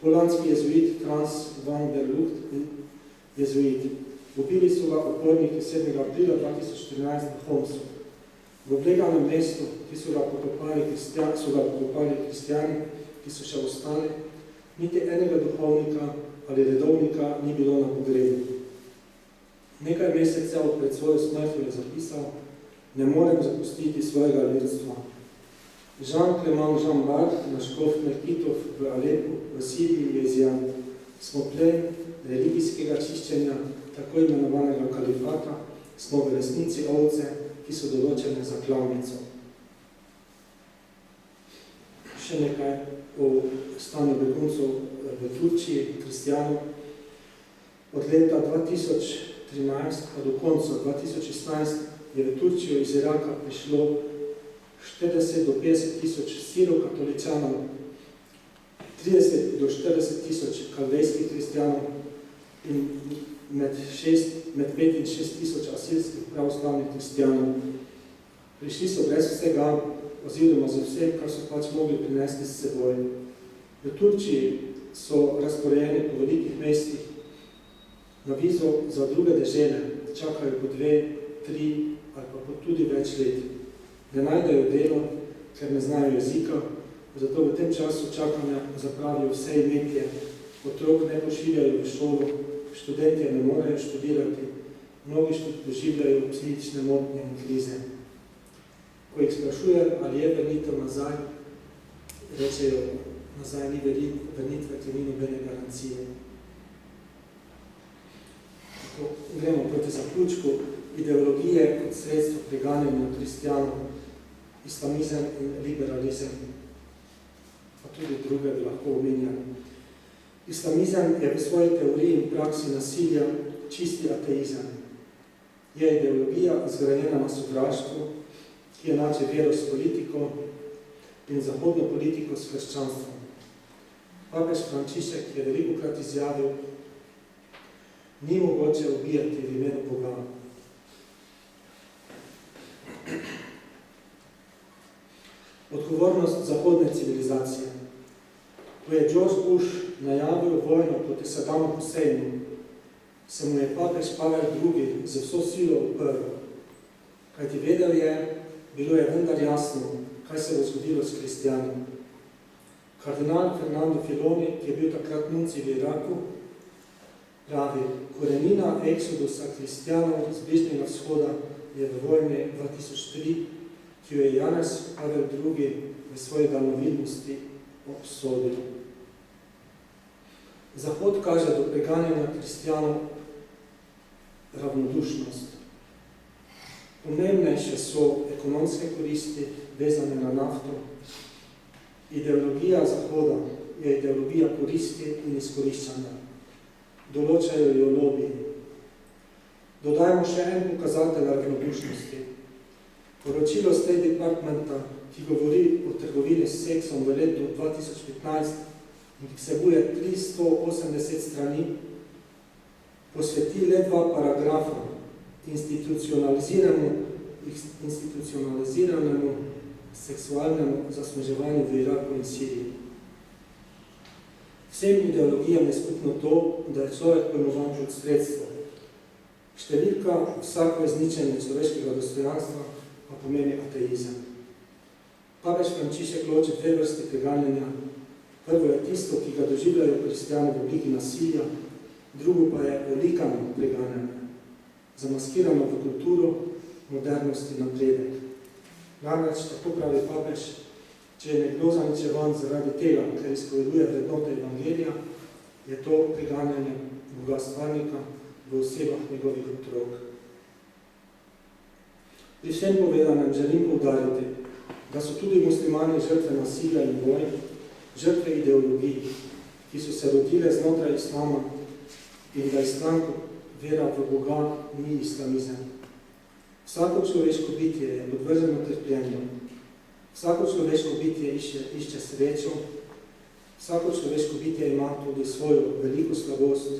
holandski jezuit Frans van der Lucht in jezuit. Ubili so ga uporniki 7. aprila 2014 v Homsu. V obleganem mestu, ki so ga pokopali kristjani, ki so še ostali, niti enega duhovnika ali redovnika ni bilo na pogrebu. Nekaj mesecev pred svojo smrtjo je zapisal: ne morem zapustiti svojega ljudstva. Jean-Clément Jean-Bart, naš škof Merkitov v Alepu, v Siriji je izjavil: smo plen religijskega čiščenja, tako imenovanega kalifata, smo v resnici ovce, ki so določene za klavnico. Še nekaj o stanju beguncev v Turčiji, kristjanov. Od leta 2013 pa do konca 2016 je v Turčijo iz Iraka prišlo 40 do 50 tisoč sirokatoličanov, 30 do 40 tisoč kaldejskih kristjanov in med 5 in 6 tisoč asilskih pravoslavnih kristjanov. Prišli so brez vsega, oziroma za vse, kar so pač mogli prinesti s seboj. V Turčiji so razporejeni po velikih mestih, na vizo za druge dežele čakajo po 2, 3 ali pa tudi več let. Ne najdejo delo, ker ne znajo jezika, zato v tem času čakanja zapravijo vse imetje, otrok ne pošiljajo v šolo, študentje ne morejo študirati, mnogi doživljajo psihične motnje in krize. Ko jih sprašujem, ali je vrnitev nazaj, rečejo, nazaj ni vrnitve, ker ni nobene garancije. Tako, gremo proti zaključku. Ideologije kot sredstvo preganjanja kristjanov, islamizem in liberalizem, pa tudi druge bi lahko omenjali. Islamizem je v svoji teoriji in praksi nasilja čisti ateizem. je ideologija izgrajena na sovraštvu, ki enači vero s politiko in zahodno politiko s krščanstvom. Papež Frančišek je velikokrat izjavil, ni mogoče ubijati v imenu Boga. Odgovornost zahodne civilizacije. Ko je George Bush najavil vojno proti Saddamu Husseinu, se mu je papež Pavel II z vso silo uprl. Kajti vedel je, bilo je vendar jasno, kaj se bo zgodilo s kristjani. Kardinal Fernando Filoni, ki je bil takrat nuncij v Iraku, pravi, korenina eksodusa kristjanov z Bližnjega vzhoda je v vojni 2003, ki jo je Janez Pavel II v svoji daljnovidnosti obsodil. Zahod kaže do preganjanja kristjanov ravnodušnost. Pomembnejše so ekonomske koristi, vezane na nafto. Ideologija Zahoda je ideologija koristi in izkoriščanja. Določajo jo lobiji. Dodajmo še en pokazatelj ravnodušnosti. Poročilo State Departmenta, ki govori o trgovini s seksom v letu 2015 in ki vsebuje 380 strani, posveti le 2 paragrafa institucionaliziranemu seksualnemu zasneževanju v Iraku in Siriji. Vsem ideologijam je skupno to, da je človek pojmovan kot sredstvo. Številka vsako izničenje človeškega dostojanstva pa pomeni ateizem. Papež Frančišek loči 2 vrste preganjanja. Prvo je tisto, ki ga doživljajo kristjani v obliki nasilja, drugo pa je olikano preganjanje, zamaskirano v kulturo, modernost in napredek. Namreč, tako pravi papež, če je nekdo zaničevan zaradi tega, ker izpoveduje vrednote evangelija, je to preganjanje Boga stvarnika v osebah njegovih otrok. Pri vsem povedanem želim poudariti, da so tudi muslimani žrtve nasilja in vojn, žrtve ideologij, ki so se rodile znotraj islama in da islam vera v Boga ni islamizem. Vsako človeško bitje je podvrženo trpljenju. Vsako človeško bitje išče srečo. Vsako človeško bitje ima tudi svojo veliko slabost,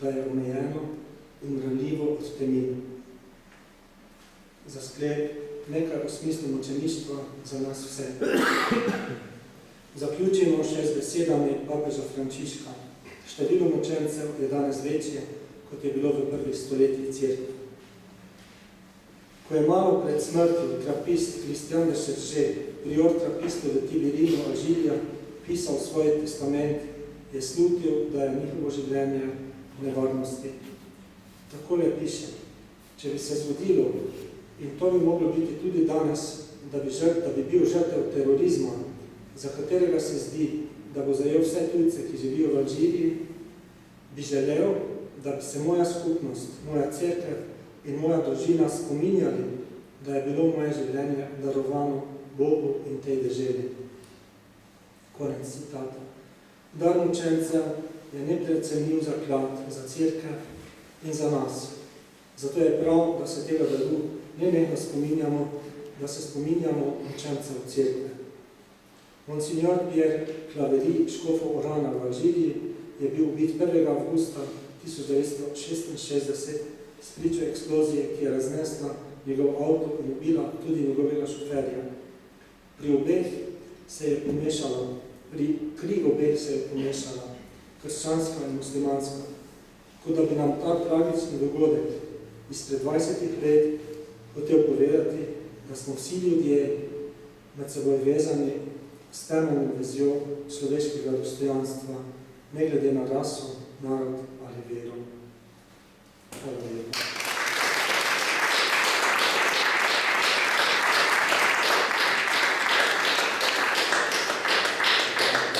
da je omejeno in ranljivo od temi. Za sklep nekaj o smislu mučeništva za nas vse. Zaključimo še z besedami papeža Frančiška. Število mučencev je danes večje, kot je bilo v prvih stoletjih cerkve. Ko je malo pred smrtjo trapist Christian de Cherchez, prior trapistov v Tibirinu Alžirija, pisal svoj testament, je slutil, da je njihovo življenje v nevarnosti. Takole piše, če bi se zgodilo, in to bi moglo biti tudi danes, da bi bil žrtev terorizma, za katerega se zdi, da bo zajel vse tujce, ki živijo v Alžiriji, bi želel, da bi se moja skupnost, moja cerkev in moja družina spominjali, da je bilo moje življenje darovano Bogu in tej deželi. Konec citata. Dar mučencev je neprecenljiv zaklad za cerkev in za nas. Zato je prav, da se tega daru nenehno spominjamo, da se spominjamo mučencev cerkve. Monsignor Pierre Claverie, škofov Orana v Alžiriji, je bil ubit 1. avgusta 1966 spričo eksplozije, ki je raznesla njegov avto in ubila tudi njegovega šoferja. Pri obeh se je pomešala, pri kri obeh se je pomešala krščanska in muslimanska, kot da bi nam ta tragični dogodek izpred 20 let hotel povedati, da smo vsi ljudje med seboj vezani s temeljno vezjo človeškega dostojanstva, ne glede na raso, narod ali vero. Hvala lepa.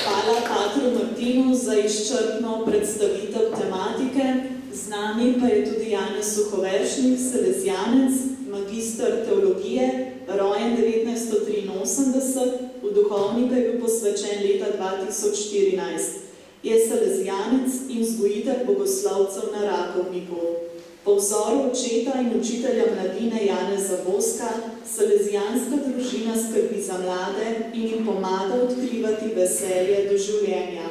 Hvala Patru Martinu za izčrpno predstavitev tematike. Z nami pa je tudi Janez Suhoveršnik, salezijanec, magister teologije, rojen 1983, v duhovni pa je bil posvečen leta 2014. Je salezijanec in vzgojitelj bogoslovcev na Rakovniku. Po vzoru očeta in učitelja mladine Janeza Boska, salezijanska družina skrbi za mlade in jim pomaga odkrivati veselje do življenja.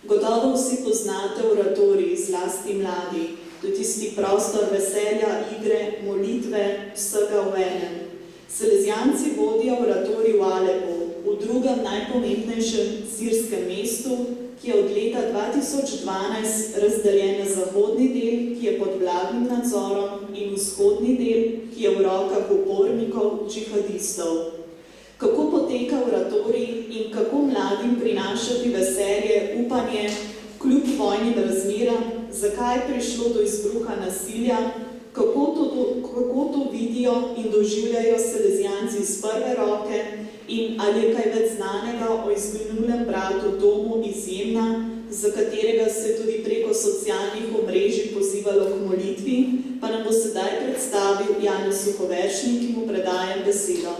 Gotovo vsi poznate oratorij, zlasti mladi, to je tisti prostor veselja, igre, molitve, vsega v enem. Salezijanci vodijo oratorij v Alepu, v drugem najpomembnejšem sirskem mestu, ki je od leta 2012 razdeljen na zahodni del, ki je pod vladnim nadzorom, in vzhodni del, ki je v rokah upornikov, džihadistov. Kako poteka oratorij in kako mladim prinašati veselje, upanje, kljub vojnim razmeram, zakaj je prišlo do izbruha nasilja, kako to vidijo in doživljajo salezijanci iz prve roke in ali je kaj več znanega o izginulem bratu Tomu iz Jemna, za katerega se je tudi preko socialnih omrežij pozivalo k molitvi, pa nam bo sedaj predstavil Janez Suhovršnik, ki mu predajam besedo.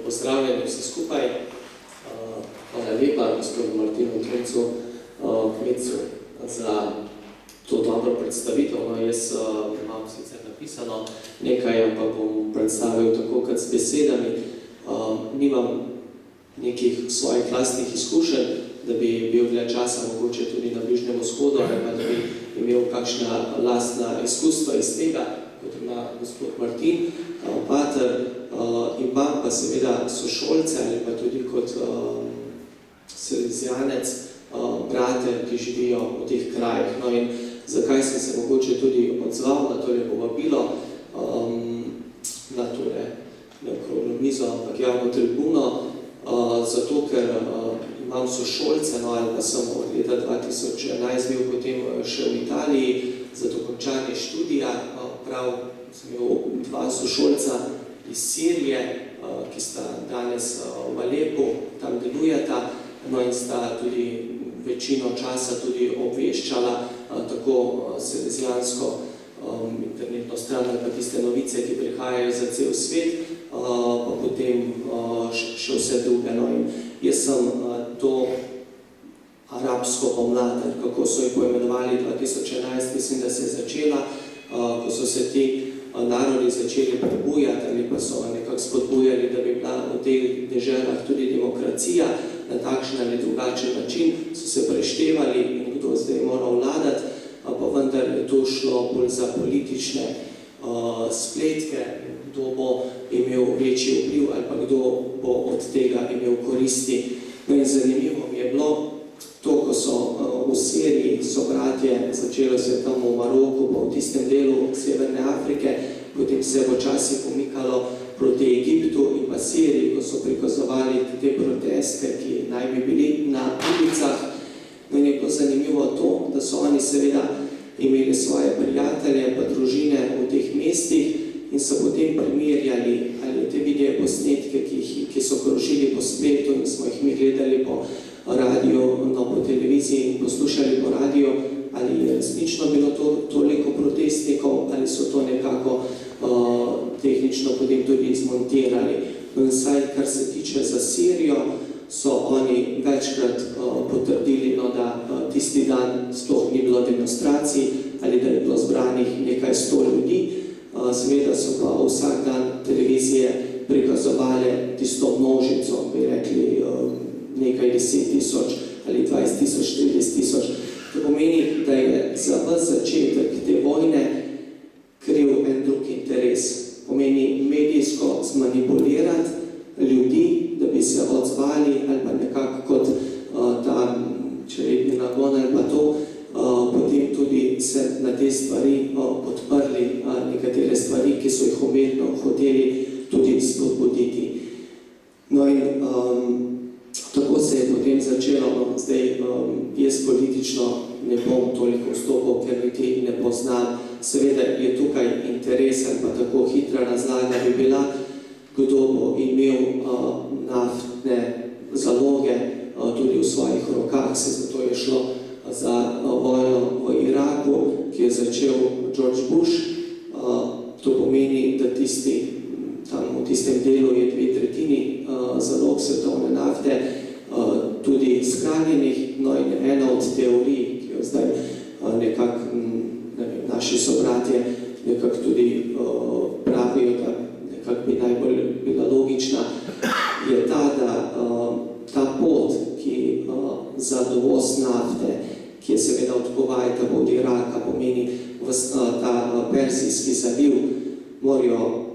Pozdravljeni vsi skupaj. Hvala lepa gospodu Martinu Truncu, Kmetcu, za to dobro predstavitev. Jaz imam sicer napisano nekaj, ampak bom predstavil tako kot s besedami. Nimam nekih svojih lastnih izkušenj, da bi bil dlje časa mogoče tudi na Bližnjem vzhodu, ali pa da bi imel kakšna lastna izkustva iz tega, kot ima gospod Martin, pater, imam pa seveda sošolce ali pa tudi kot salezijanec, brate, ki živijo v teh krajih. No in zakaj sem se mogoče tudi odzval na tole povabilo, na tole okroglo mizo, ampak javno tribuno, zato ker imam sošolce, no ali pa sem od leta 2011 bil potem še v Italiji za dokončanje študija, prav sem imel dva sošolca iz Sirije, ki sta danes v Alepu, tam delujeta, no in sta tudi večino časa tudi obveščala tako salezijansko internetno stran, pa tiste novice, ki prihajajo za cel svet, pa potem še vse druge. No in jaz sem to arabsko pomlad, kako so jih poimenovali 2011, mislim, da se je začela, ko so se ti narodi začeli prebujati ali pa so nekako spodbujali, da bi bila v teh deželah tudi demokracija na takšen ali drugačen način, so se preštevali in kdo zdaj moral vladati, pa vendar je to šlo bolj za politične spletke, kdo bo imel večji vpliv ali pa kdo bo od tega imel koristi. No in zanimivo mi je bilo to, ko so v Siriji, so bratje, začelo se tam v Maroku, pa v tistem delu Severne Afrike, potem se bo časi pomikalo proti Egiptu in pa Siriji, ko so prikazovali te proteste, ki naj bi bili na ulicah. No in je bilo zanimivo to, da so oni seveda imeli svoje prijatelje pa družine v teh mestih in so potem primerjali ali te video posnetke, ki so krožili po spletu in smo jih mi gledali po radiju, no po televiziji in poslušali po radiju, ali je resnično bilo to toliko protestnikov ali so to nekako tehnično potem tudi zmontirali. No in saj, kar se tiče za Sirijo, so oni večkrat potrdili, no, da tisti dan sploh ni bilo demonstracij ali da je bilo zbranih nekaj 100 ljudi. Seveda so pa vsak dan televizije prikazovali tisto množico, bi rekli nekaj 10.000 ali 20.000, 40.000. To pomeni, da je za vas začetek te vojne kriv en drug interes. Pomeni medijsko zmanipulirati ljudi, da bi se odzvali ali pa nekako kot ta čredni nagon ali pa to, potem tudi se na te stvari podprli nekatere stvari, ki so jih umetno hoteli tudi spodbuditi. No in tako se je potem začelo, no, zdaj jaz politično ne bom toliko vstopil, ker niti ne poznam. Seveda je tukaj interes ali pa tako hitra razlaga bi bila, kdo bo imel naftne zaloge tudi v svojih rokah, se zato je šlo za vojno v Iraku, ki je začel George Bush. To pomeni, da tam v tistem delu je 2/3 zalog svetovne nafte tudi shranjenih. No in ena od teorij, ki jo zdaj nekako naši sobratje nekako tudi pravijo, da nekako bi najbolj bila logična, je ta, da ta pot, ki za dovoz nafte, ki je seveda od Kuvajta od Iraka, pomeni ta Persijski zaliv, morajo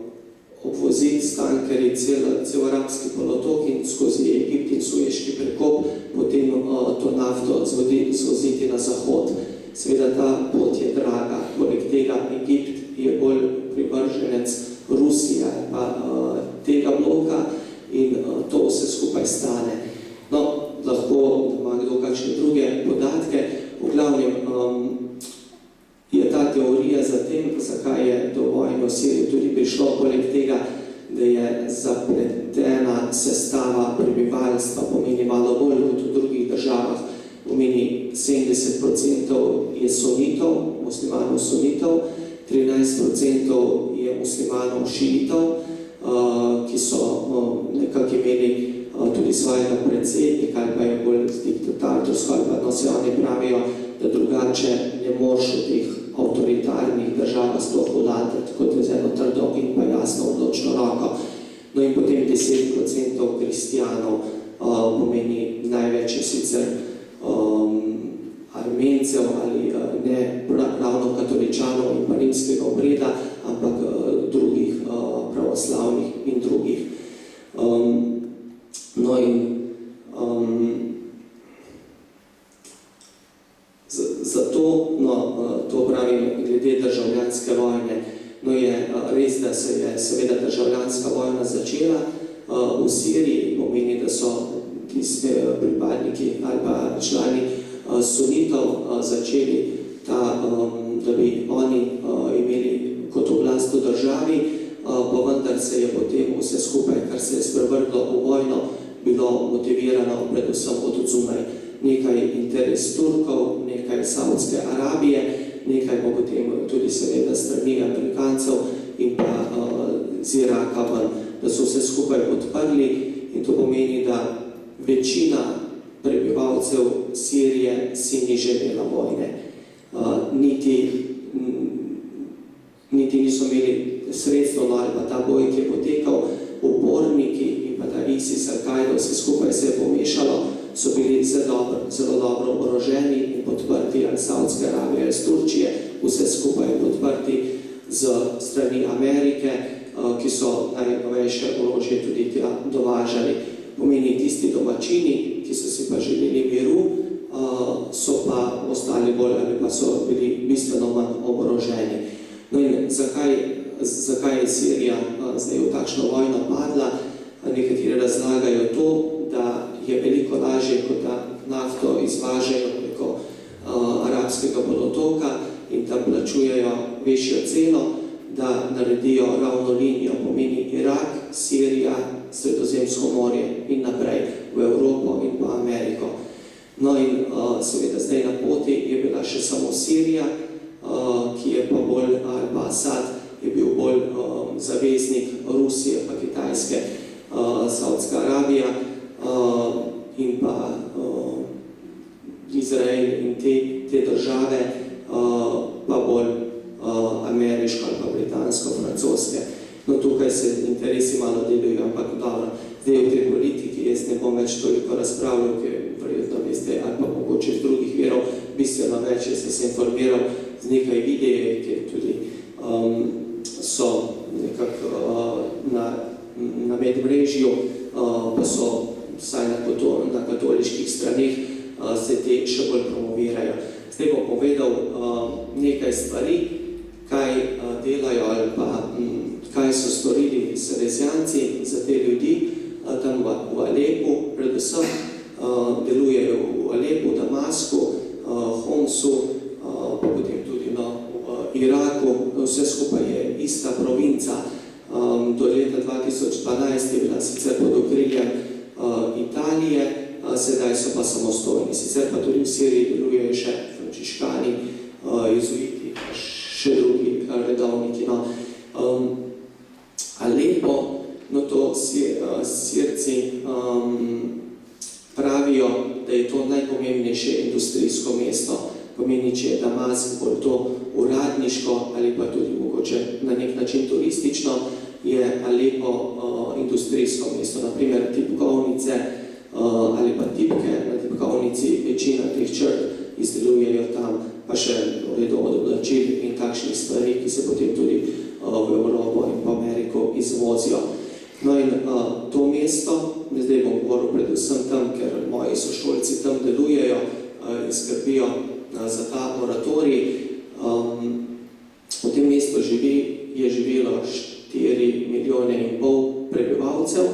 obvoziti s tankerji cel arabski polotok in skozi Egipt in Sueški prekop, potem to nafto zvoziti na zahod. Seveda ta pot je draga, poleg tega Egipt je bolj privrženec Rusije pa tega bloka in to vse skupaj stane. No, lahko ima kdo kakšne druge podatke. V glavnem je ta teorija za tem, zakaj je do vojne v Siriji tudi prišlo, poleg tega, da je zapletena sestava prebivalstva, pomeni malo bolj kot v drugih državah, pomeni 70% je sunitov, muslimanov sunitov, 13% je muslimanov šiitov, ki so nekako imeli tudi svojega predsednika ali pa je bolj diktatorsko ali pa se oni pravijo, da drugače ne moreš v teh avtoritarnih državah sploh vladati kot z eno trdo in pa jasno odločno roko. No in potem 10% kristijanov pomeni največ je sicer Armencev ali ne ravno katoličanov in pa rimskega obreda, ampak drugih pravoslavnih in drugih. No in zato, to pravim glede državljanske vojne, no je res, da se je seveda državljanska vojna začela v Siriji, pomeni, da so tiste pripadniki ali pa člani sunitov začeli ta, da bi oni imeli kot oblast v državi, pa vendar se je potem vse skupaj, kar se je sprevrglo v vojno, bilo motivirano predvsem od zunaj. Nekaj interes Turkov, nekaj Saudske Arabije, nekaj pa potem tudi seveda strani Amerikancev in pa z Iraka, da so vse skupaj podprli in to pomeni, da večina prebivalcev Sirije si ni želela vojne. Niti niso imeli sredstvo, ali pa ta boj, ki je potekal, uporniki in pa ta ISIS, Al-Qaida, vse skupaj se je pomešalo, so bili zelo dobro oboroženi in podprti ali Saudske Arabije ali Turčije, vse skupaj podprti z strani Amerike, ki so najnovejše orožje tudi tja dovažali. Pomeni tisti domačini, ki so si pa želeli miru, so pa ostali bolj ali pa so bili bistveno manj oboroženi. No in zakaj je Sirija zdaj v takšno vojno padla? Nekateri razlagajo to, da je veliko lažje, kot da nafto izvažajo preko arabskega polotoka in tam plačujejo večjo ceno, da naredijo ravno linijo, pomeni Irak, Sirija, Sredozemsko morje in naprej v Evropo in pa Ameriko. No in seveda zdaj na poti je bila še samo Sirija, ki je pa bolj, ali pa Asad je bil bolj zaveznik Rusije pa Kitajske, Saudska Arabija in pa Izrael in te države pa bolj ameriško ali pa britansko, francoske. No tukaj se interesi malo delujo, ampak dobro, zdaj v tej politiki jaz ne bom več toliko razpravljal, ker verjetno veste, ali pa mogoče iz drugih verov, bistveno več, jaz sem se informiral z nekaj videje, ki tudi so nekako na medmrežju, pa so vsaj na katoliških straneh se te še bolj promovirajo. Zdaj bom povedal nekaj stvari, kaj delajo ali pa kaj so storili Salezijanci za te ljudi tam v Alepu, predvsem delujejo v Alepu, Damasku, Homsu, pa potem tudi v Iraku, vse skupaj je ista provinca. Do leta 2012 je bila sicer pod okriljem Italije, sedaj so pa samostojni. Sicer pa tudi v Siriji delujejo še frančiškani, jezuiti, še drugi redovniki. Alepo, no to Sirci pravijo, da je to najpomembnejše industrijsko mesto pomeni, če je Damask bolj to uradniško ali pa tudi mogoče na nek način turistično, je Alepo industrijsko mesto, naprimer tipkovnice ali pa tipke na tipkovnici, večina teh črk izdelujejo tam, pa še od oblačil in takšnih stvari, ki se potem tudi v Evropo in pa Ameriko izvozijo. No in to mesto, zdaj bom govoril predvsem tam, ker moji sošolci tam delujejo in skrbijo za ta moratorij. V tem mestu je živelo 4,5 milijone prebivalcev,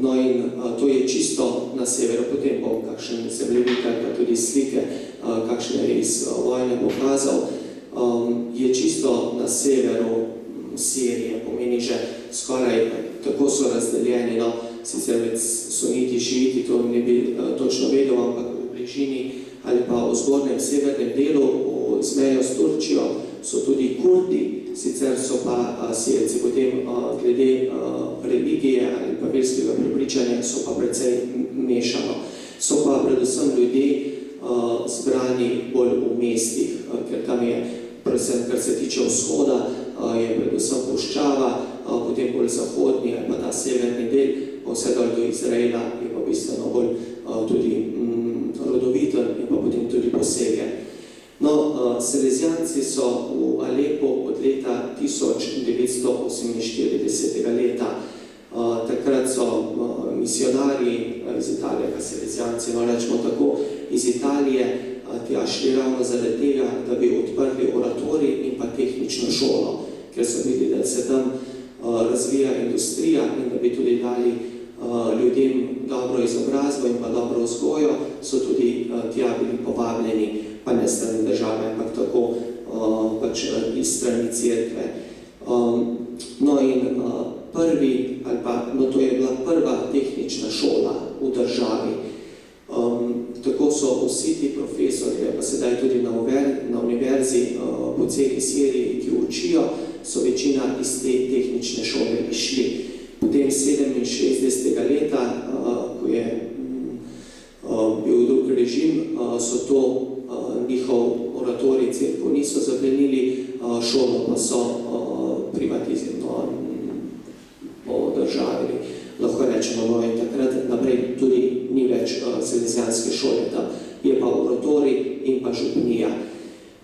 no in to je čisto na severu, potem bom kakšen zemljevid ali pa tudi slike, kakšne res vojne pokazal, je čisto na severu Sirije, pomeni že skoraj tako so razdeljeni, no, sicer med suniti, šiiti, to ne bi točno vedel, ampak v bližini ali pa v zgornjem severnem delu z mejo s Turčijo so tudi Kurdi, sicer so pa Sirijci potem glede religije ali pa verskega prepričanja so pa precej mešano. So pa predvsem ljudje zbrani bolj v mestih, ker tam je, predvsem kar se tiče vzhoda, je predvsem puščava, potem bolj zahodni ali pa ta severni del, vse dol do Izraela je pa bistveno bolj tudi rodoviten in pa potem tudi posegen. No, Salezijanci so v Alepo od leta 1948 leta. Takrat so misionarji iz Italije, pa Salezijanci, no rečemo tako, iz Italije tja šli ravno zaradi tega, da bi odprli oratorij in pa tehnično šolo, ker so videli, da se tam razvija industrija in da bi tudi dali ljudem dobro izobrazbo in pa dobro vzgojo, so tudi tja bili povabljeni, pa ne strani države, ampak tako pač iz strani cerkve. No in prvi, ali pa, no to je bila prva tehnična šola v državi. Tako so vsi ti profesorji, pa sedaj tudi na univerzi po celi Siriji, ki učijo, so večina iz te tehnične šole išli. Potem 67. leta, ko je bil drug režim, so to njihov oratorij cerkev niso zaplenili, šolo pa so privatizirano podržavili. Lahko rečemo, no in takrat naprej tudi ni več salezijanske šole, tam je pa oratorij in pa župnija.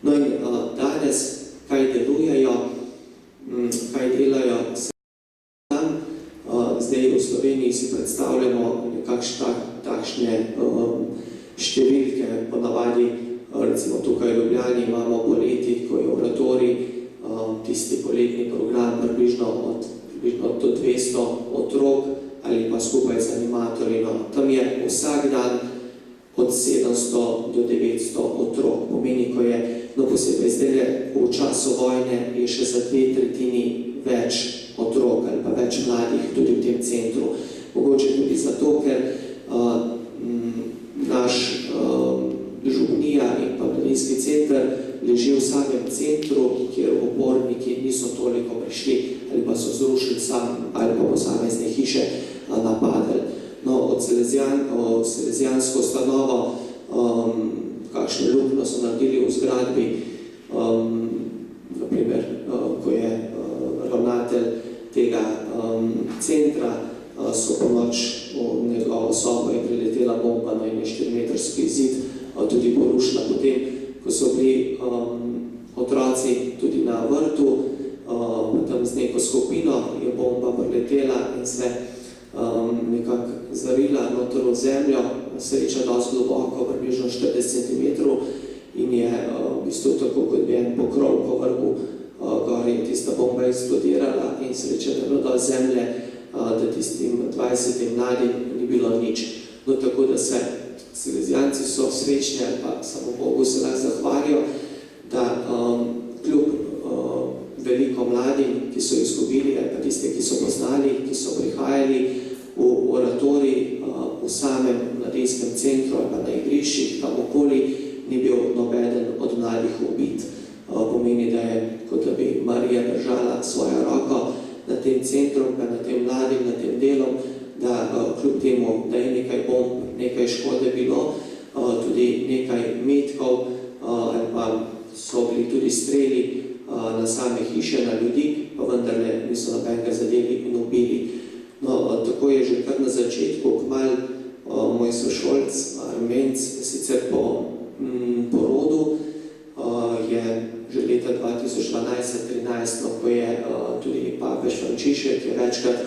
No in danes, kaj delujejo, kaj delajo tam, zdaj v Sloveniji si predstavljamo takšne številke, ponavadi, recimo tukaj v Ljubljani imamo poleti, ko je oratorij, tisti poletni program, približno do 200 otrok ali pa skupaj z animatorji. Tam je vsak dan od 700 do 900 otrok. Pomeni, ko je, no posebej zdaj v času vojne, je še za 2/3 več otrok ali pa več mladih tudi v tem centru. Mogoče tudi zato, ker naš župnija in pa mladinski center leži v samem centru, kjer uporniki niso toliko prišli ali pa so zrušili sam ali pa posamezne hiše napadali. No, od salezijansko ustanovo, kakšne luknjo so naredili v zgradbi, naprimer, ko je ravnatelj tega centra, so ponoč v njegovo sobo je priletela bomba, no in je 4-metrski zid tudi porušila. Potem, ko so bili otroci tudi na vrtu, tam z neko skupino je bomba priletela in se nekako zarila noter v zemljo, sreča dosti globoko, približno 40 cm in je v bistvu tako, kot bi en pokrov povrgu gor in tista bomba eksplodirala in sreča, da je bilo do zemlje, da tistim 20 mladim ni bilo nič. No tako, da se Salezijanci so srečni ali pa samo Bogu se nas zahvalijo, da kljub veliko mladim, ki so izgubili, ali pa tiste, ki so poznali, ki so prihajali v oratorij, v samem mladinskem centru ali pa na igriščih, tam okoli, ni bil nobeden od mladih ubit. Pomeni, da je, kot da bi Marija držala svojo roko nad tem centrom, nad tem mladim, nad tem delom, da kljub temu, da je nekaj bomb, nekaj škode bilo, tudi nekaj metkov ali pa so bili tudi streli na same hiše, na ljudi, pa vendarle niso nobenega zadeli in ubili. No, tako je že kar na začetku, kmalu moj sošolc, Armenc, sicer po porodu, je že leta 2012-2013, no, ko je tudi papež Frančišek, je večkrat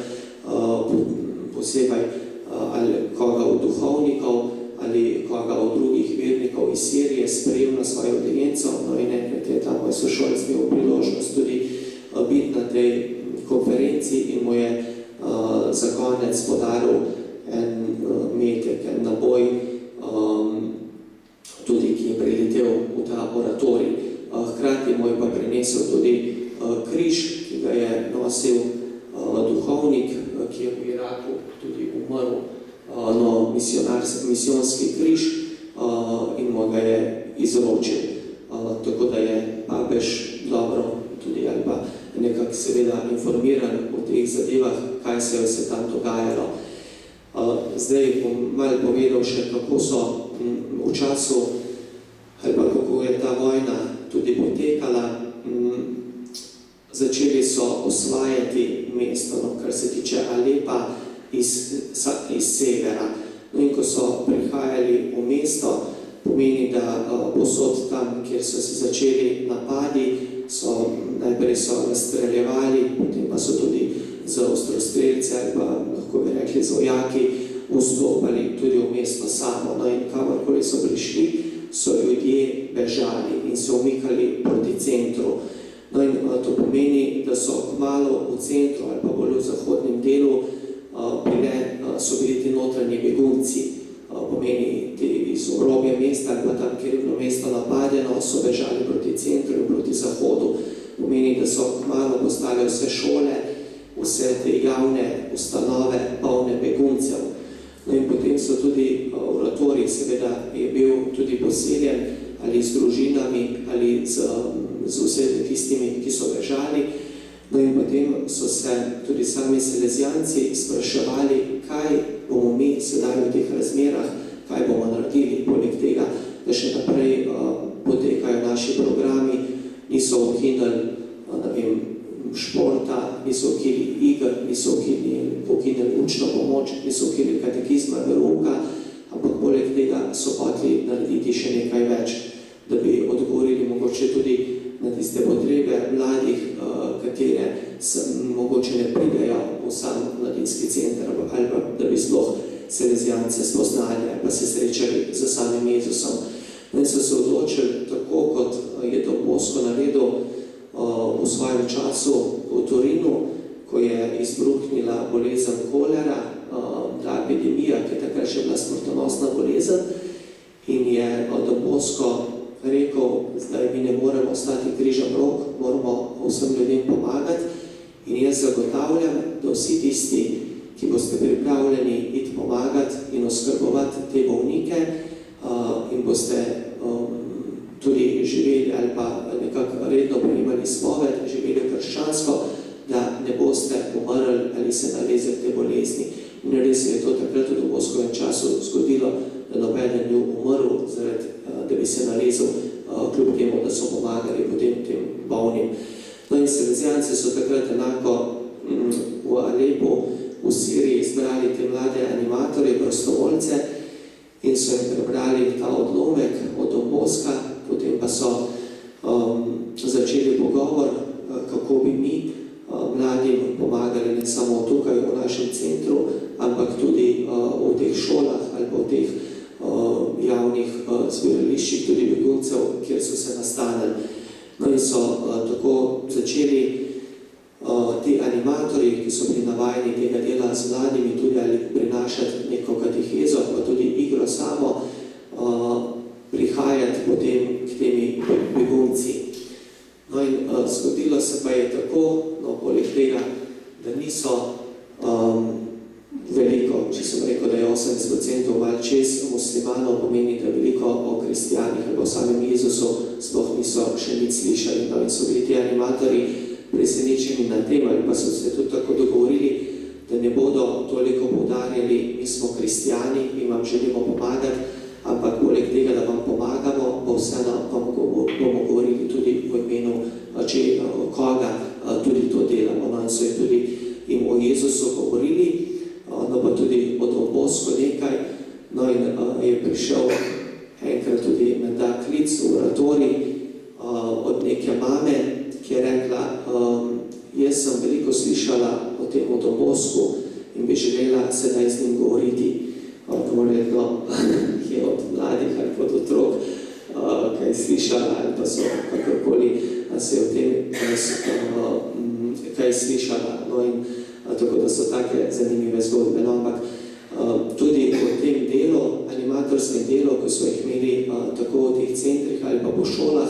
posebej ali koga od duhovnikov ali koga od drugih vernikov iz Sirije sprejel na svojo audienco, no in enkrat je ta moj sošolc imel priložnost tudi biti na tej konferenci in mu je za konec podaril en metek, en naboj, tudi ki je priletel v ta oratorij. Hkrati mu je pa prinesel tudi križ, ki ga je nosil duhovnik, ki je v Iraku tudi umrl, no, misijonski križ in mu ga je izročil. Tako da je papež dobro tudi ali pa nekako seveda informiran o teh zadevah, kaj se je vse tam dogajalo. Zdaj bom malo povedal še, kako so v času ali pa kako je ta vojna tudi potekala. Začeli so osvajati mesto, no, kar se tiče Alepa iz severa. No in ko so prihajali v mesto, pomeni, da posod tam, kjer so se začeli napadi, najprej so razstreljevali, potem pa so tudi z ostrostrelci ali pa lahko bi rekli z vojaki vstopali tudi v mesto samo. No in kamorkoli so prišli, so ljudje bežali in se umikali proti centru. No in to pomeni, da so kmalu v centru ali pa bolj v zahodnem delu so bili ti notranji begunci. Pomeni, iz obrobja mesta ali pa tam, kjer je bilo mesto napadeno, so bežali proti centru in proti zahodu. Pomeni, da so kmalu postale vse šole, vse te javne ustanove polne beguncev. No in potem so tudi oratorij, seveda je bil tudi poseljen ali z družinami ali z vsemi tistimi, ki so bežali. No in potem so se tudi sami salezijanci spraševali, kaj bomo mi sedaj v teh razmerah, kaj bomo naredili. Poleg tega, da še naprej potekajo naši programi, niso ukinili, športa, niso ukinili igr, niso ukinili učno pomoč, niso ukinili katekizma, verouka, ampak poleg tega so hoteli narediti še nekaj več, da bi odgovorili mogoče tudi na tiste potrebe mladih, katere mogoče ne pridejo v sam mladinski center, ali pa da bi sploh selezijance spoznali ali pa se srečali z samim Jezusom. In so se odločili, tako kot je Don Bosco naredil v svojem času v Torinu, ko je izbruhnila bolezen kolera, ta epidemija, ki je takrat še bila smrtonosna bolezen, in je Don Bosco rekel, zdaj mi ne moremo stati križem rok, moramo vsem ljudem pomagati in jaz zagotavljam, da vsi tisti, ki boste pripravljeni iti pomagati in oskrbovati te bolnike in boste tudi živeli ali pa nekako redno prejemali spoved, živeli krščansko, da ne boste umrli ali se nalezli te bolezni. In res je to takrat v Don Boscovem času zgodilo, da nobeden ni umrl, zaradi, da bi se nalezil, kljub temu, da so pomagali potem tem bolnim. No in salezijanci so takrat enako v Alepu, v Siriji, izbrali te mlade animatorje, prostovoljce in so jim prebrali ta odlomek od Don Bosca, potem pa so začeli pogovor, kako bi mi mladim pomagali ne samo tukaj v našem centru, ampak tudi v teh šolah ali v teh javnih zbirališčih tudi beguncev, kjer so se nastanili. No in so tako začeli ti animatorji, ki so bili navajeni tega dela z mladimi, tudi ali prinašati neko katehezo, pa tudi igro samo, prihajati potem k temi begunci. No in zgodilo se pa je tako, no poleg tega, da niso veliko, če sem rekel, da je 80% malo čez muslimanov, pomeni, da veliko o kristijanih ali o samem Jezusu sploh niso še nič slišali. No in so bili ti animatorji presenečeni na tem, ali pa so se tudi tako dogovorili, da ne bodo toliko poudarjali, mi smo kristijani, mi vam želimo pomagati, ampak poleg tega, da vam pomagamo, pa vseeno bomo govorili tudi v imenu koga tudi to delamo. No, in so je tudi jim o Jezusu govorili, no pa tudi o Don Bosku nekaj, no in je prišel enkrat tudi menda klic v oratorij od neke mame, ki je rekla, jaz sem veliko slišala o tem Don Bosku in bi želela sedaj z njim govoriti. Verjetno je od mladih ali od otrok kaj slišala ali pa so kakorkoli se je o tem kaj slišala. No in tako da so take zanimive zgodbe. No, ampak tudi v tem delu, animatorskem delu, ko so jih imeli tako v teh centrih ali pa po šolah,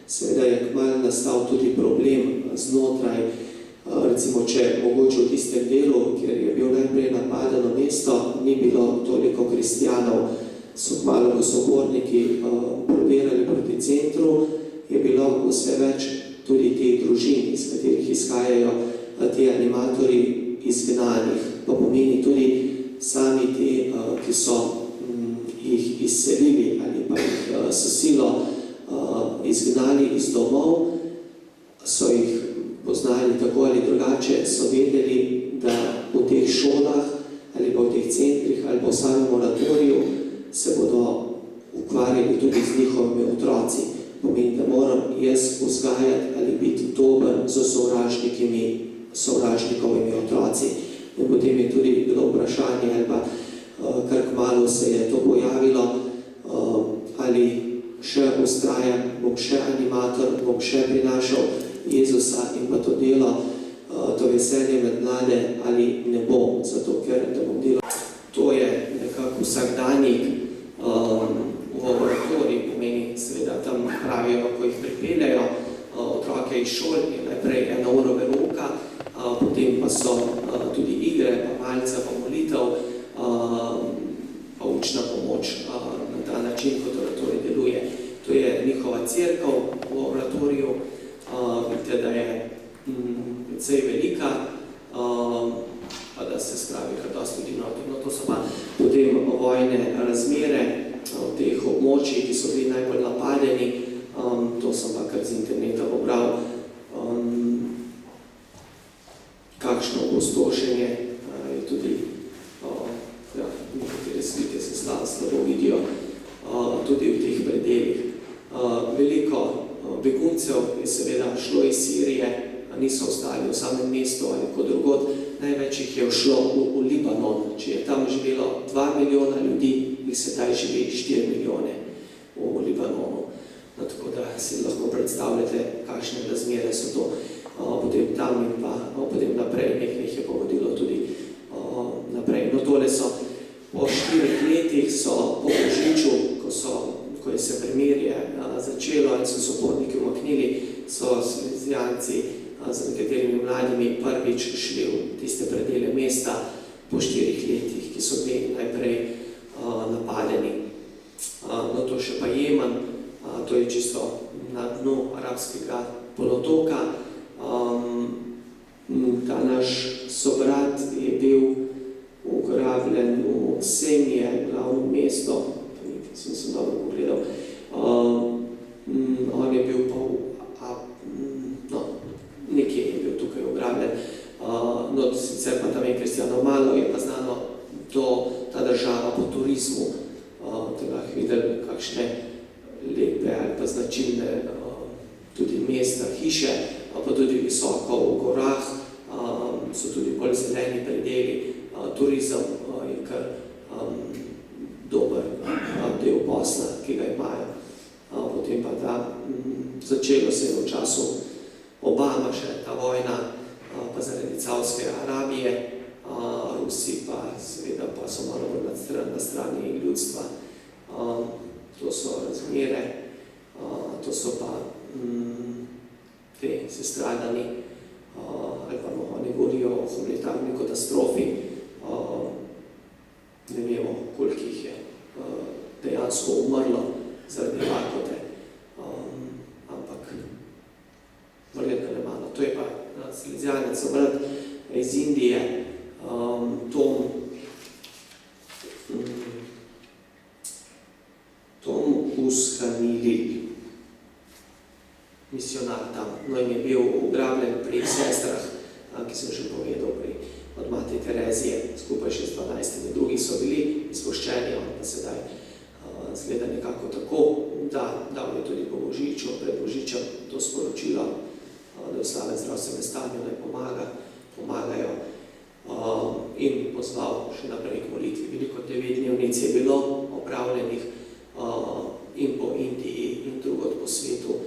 seveda je kmalu nastal tudi problem znotraj, recimo, če mogoče v tistem delu, kjer je bil najprej napadeno mesto, ni bilo toliko kristijanov, so kmalu soborniki prodirali proti centru, je bilo vse več tudi teh družin, iz katerih izhajajo ti animatorji izgnanih. Pa pomeni tudi sami ti, ki so jih izselili ali pa jih s silo izgnali iz domov, so jih poznali tako ali drugače, so vedeli, da v teh šolah ali pa v teh centrih ali pa v samem oratoriju se bodo ukvarjali tudi z njihovimi otroci. Pomeni, da moram jaz vzgajati ali biti dober z sovražnikovimi otroci. In potem je tudi bilo vprašanje, ali pa kar kmalu se je to pojavilo, ali še ustrajam, bom še animator, bom še prinašal Jezusa in pa to delo, to veselje med mlade, ali ne bom, zato ker da bom delal. To je nekako vsakdanjik v oratoriji, pomeni seveda tam pravijo, ko jih pripeljajo otroke iz šol, je najprej 1 uro verouka, potem pa so tudi igre, pa malce pa molitev, pa učna pomoč na ta način, kot oratorij deluje. To je njihova cerkev v oratoriju, vidite, da je precej velika, pa da se spravi kar dosti ljudi noter. No, to so pa potem vojne razmere v teh območjih, ki so bili najbolj napadeni, to sem pa kar z interneta pobral, kakšno ogostošenje je tudi, nekatere slike se slabo vidijo, tudi v teh predelih. Veliko beguncev je seveda šlo iz Sirije, niso ostali v samem mestu ali kot drugod. Največ jih je šlo v Libanon. Če je tam živelo 2 milijona ljudi, jih sedaj živi 4 milijone v Libanonu. No, tako da si lahko predstavljate, kakšne razmere so to. Potem tam in pa potem naprej, nekaj jih je povodilo tudi naprej. No, tole so po 4 letih so po Božiču, ko je se premirje začelo in so soborniki umaknili, so salezijanci z nekaterimi mladimi prvič šli v tiste predele mesta po 4 letih, ki so bili najprej napadeni. No, to še pa Jemen, to je čisto na dnu arabskega polotoka. Ta naš sobrat je bil ugrabljen v Semije, glavno mesto, sem dobro pogledal. On je bil pa nekje je bil tukaj ugrabljen. No, sicer pa tam je kristijanov malo, je pa znano ta država po turizmu. Tega videli kakšne lepe ali pa značilne tudi mesta, hiše, pa tudi visoko v gorah, so tudi bolj zeleni predeli. Turizem je kar dober del posla, ki ga imajo. Potem pa začelo se je v času Obama še ta vojna, pa zaradi Saudske Arabije, Rusi pa seveda pa so malo bolj na strani ljudstva. To so razmere, to so pa te sestradani, ali pa oni govorijo o humanitarni katastrofi, ne vemo, koliko jih je dejansko umrlo zaradi lakote, ampak verjetno ne malo. To je pa salezijanec obrat iz Indije, Tom misionar tam. No in je bil ugrabljen pri sestrah, ki sem že povedal, od Mate Terezije, skupaj še z 12. Drugi so bili izpuščeni, on pa sedaj zgleda nekako tako, da dal je tudi po Božiču, pred Božičem to sporočilo, da v slabem zdravstvenem stanju naj pomagajo in pozval še naprej k molitvi. Veliko 9 dnevnic je bilo opravljenih in po Indiji in drugod po svetu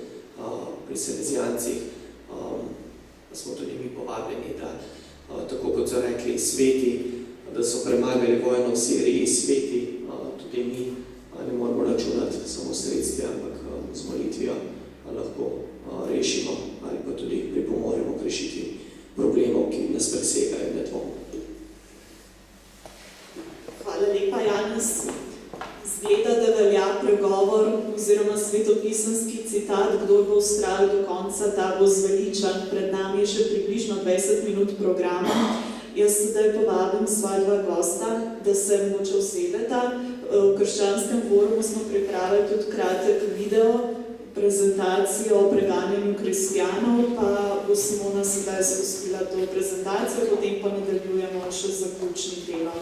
pri Salezijancih. Smo tudi mi povabljeni, da tako kot so rekli sveti, da so premagali vojno v Siriji, sveti, tudi mi ne moramo računati samo sredstvi, ampak z molitvijo lahko rešimo ali pa tudi pripomoremo k rešitvi problemov, ki nas presegajo nedvomno. Hvala lepa, Janez. Zgleda, da velja pregovor oziroma svetopisanski citat, kdor bo vztrajal do konca, ta bo zveličan. Pred nami je še približno 20 minut programa. Jaz sedaj povabim svoja dva gosta, da se mogoče usedeta. V Krščanskem forumu smo pripravili tudi kratek video, prezentacijo o preganjanju kristjanov, pa bo Simona sedaj spustila to prezentacijo, potem pa nadaljujemo še z zaključnim delom.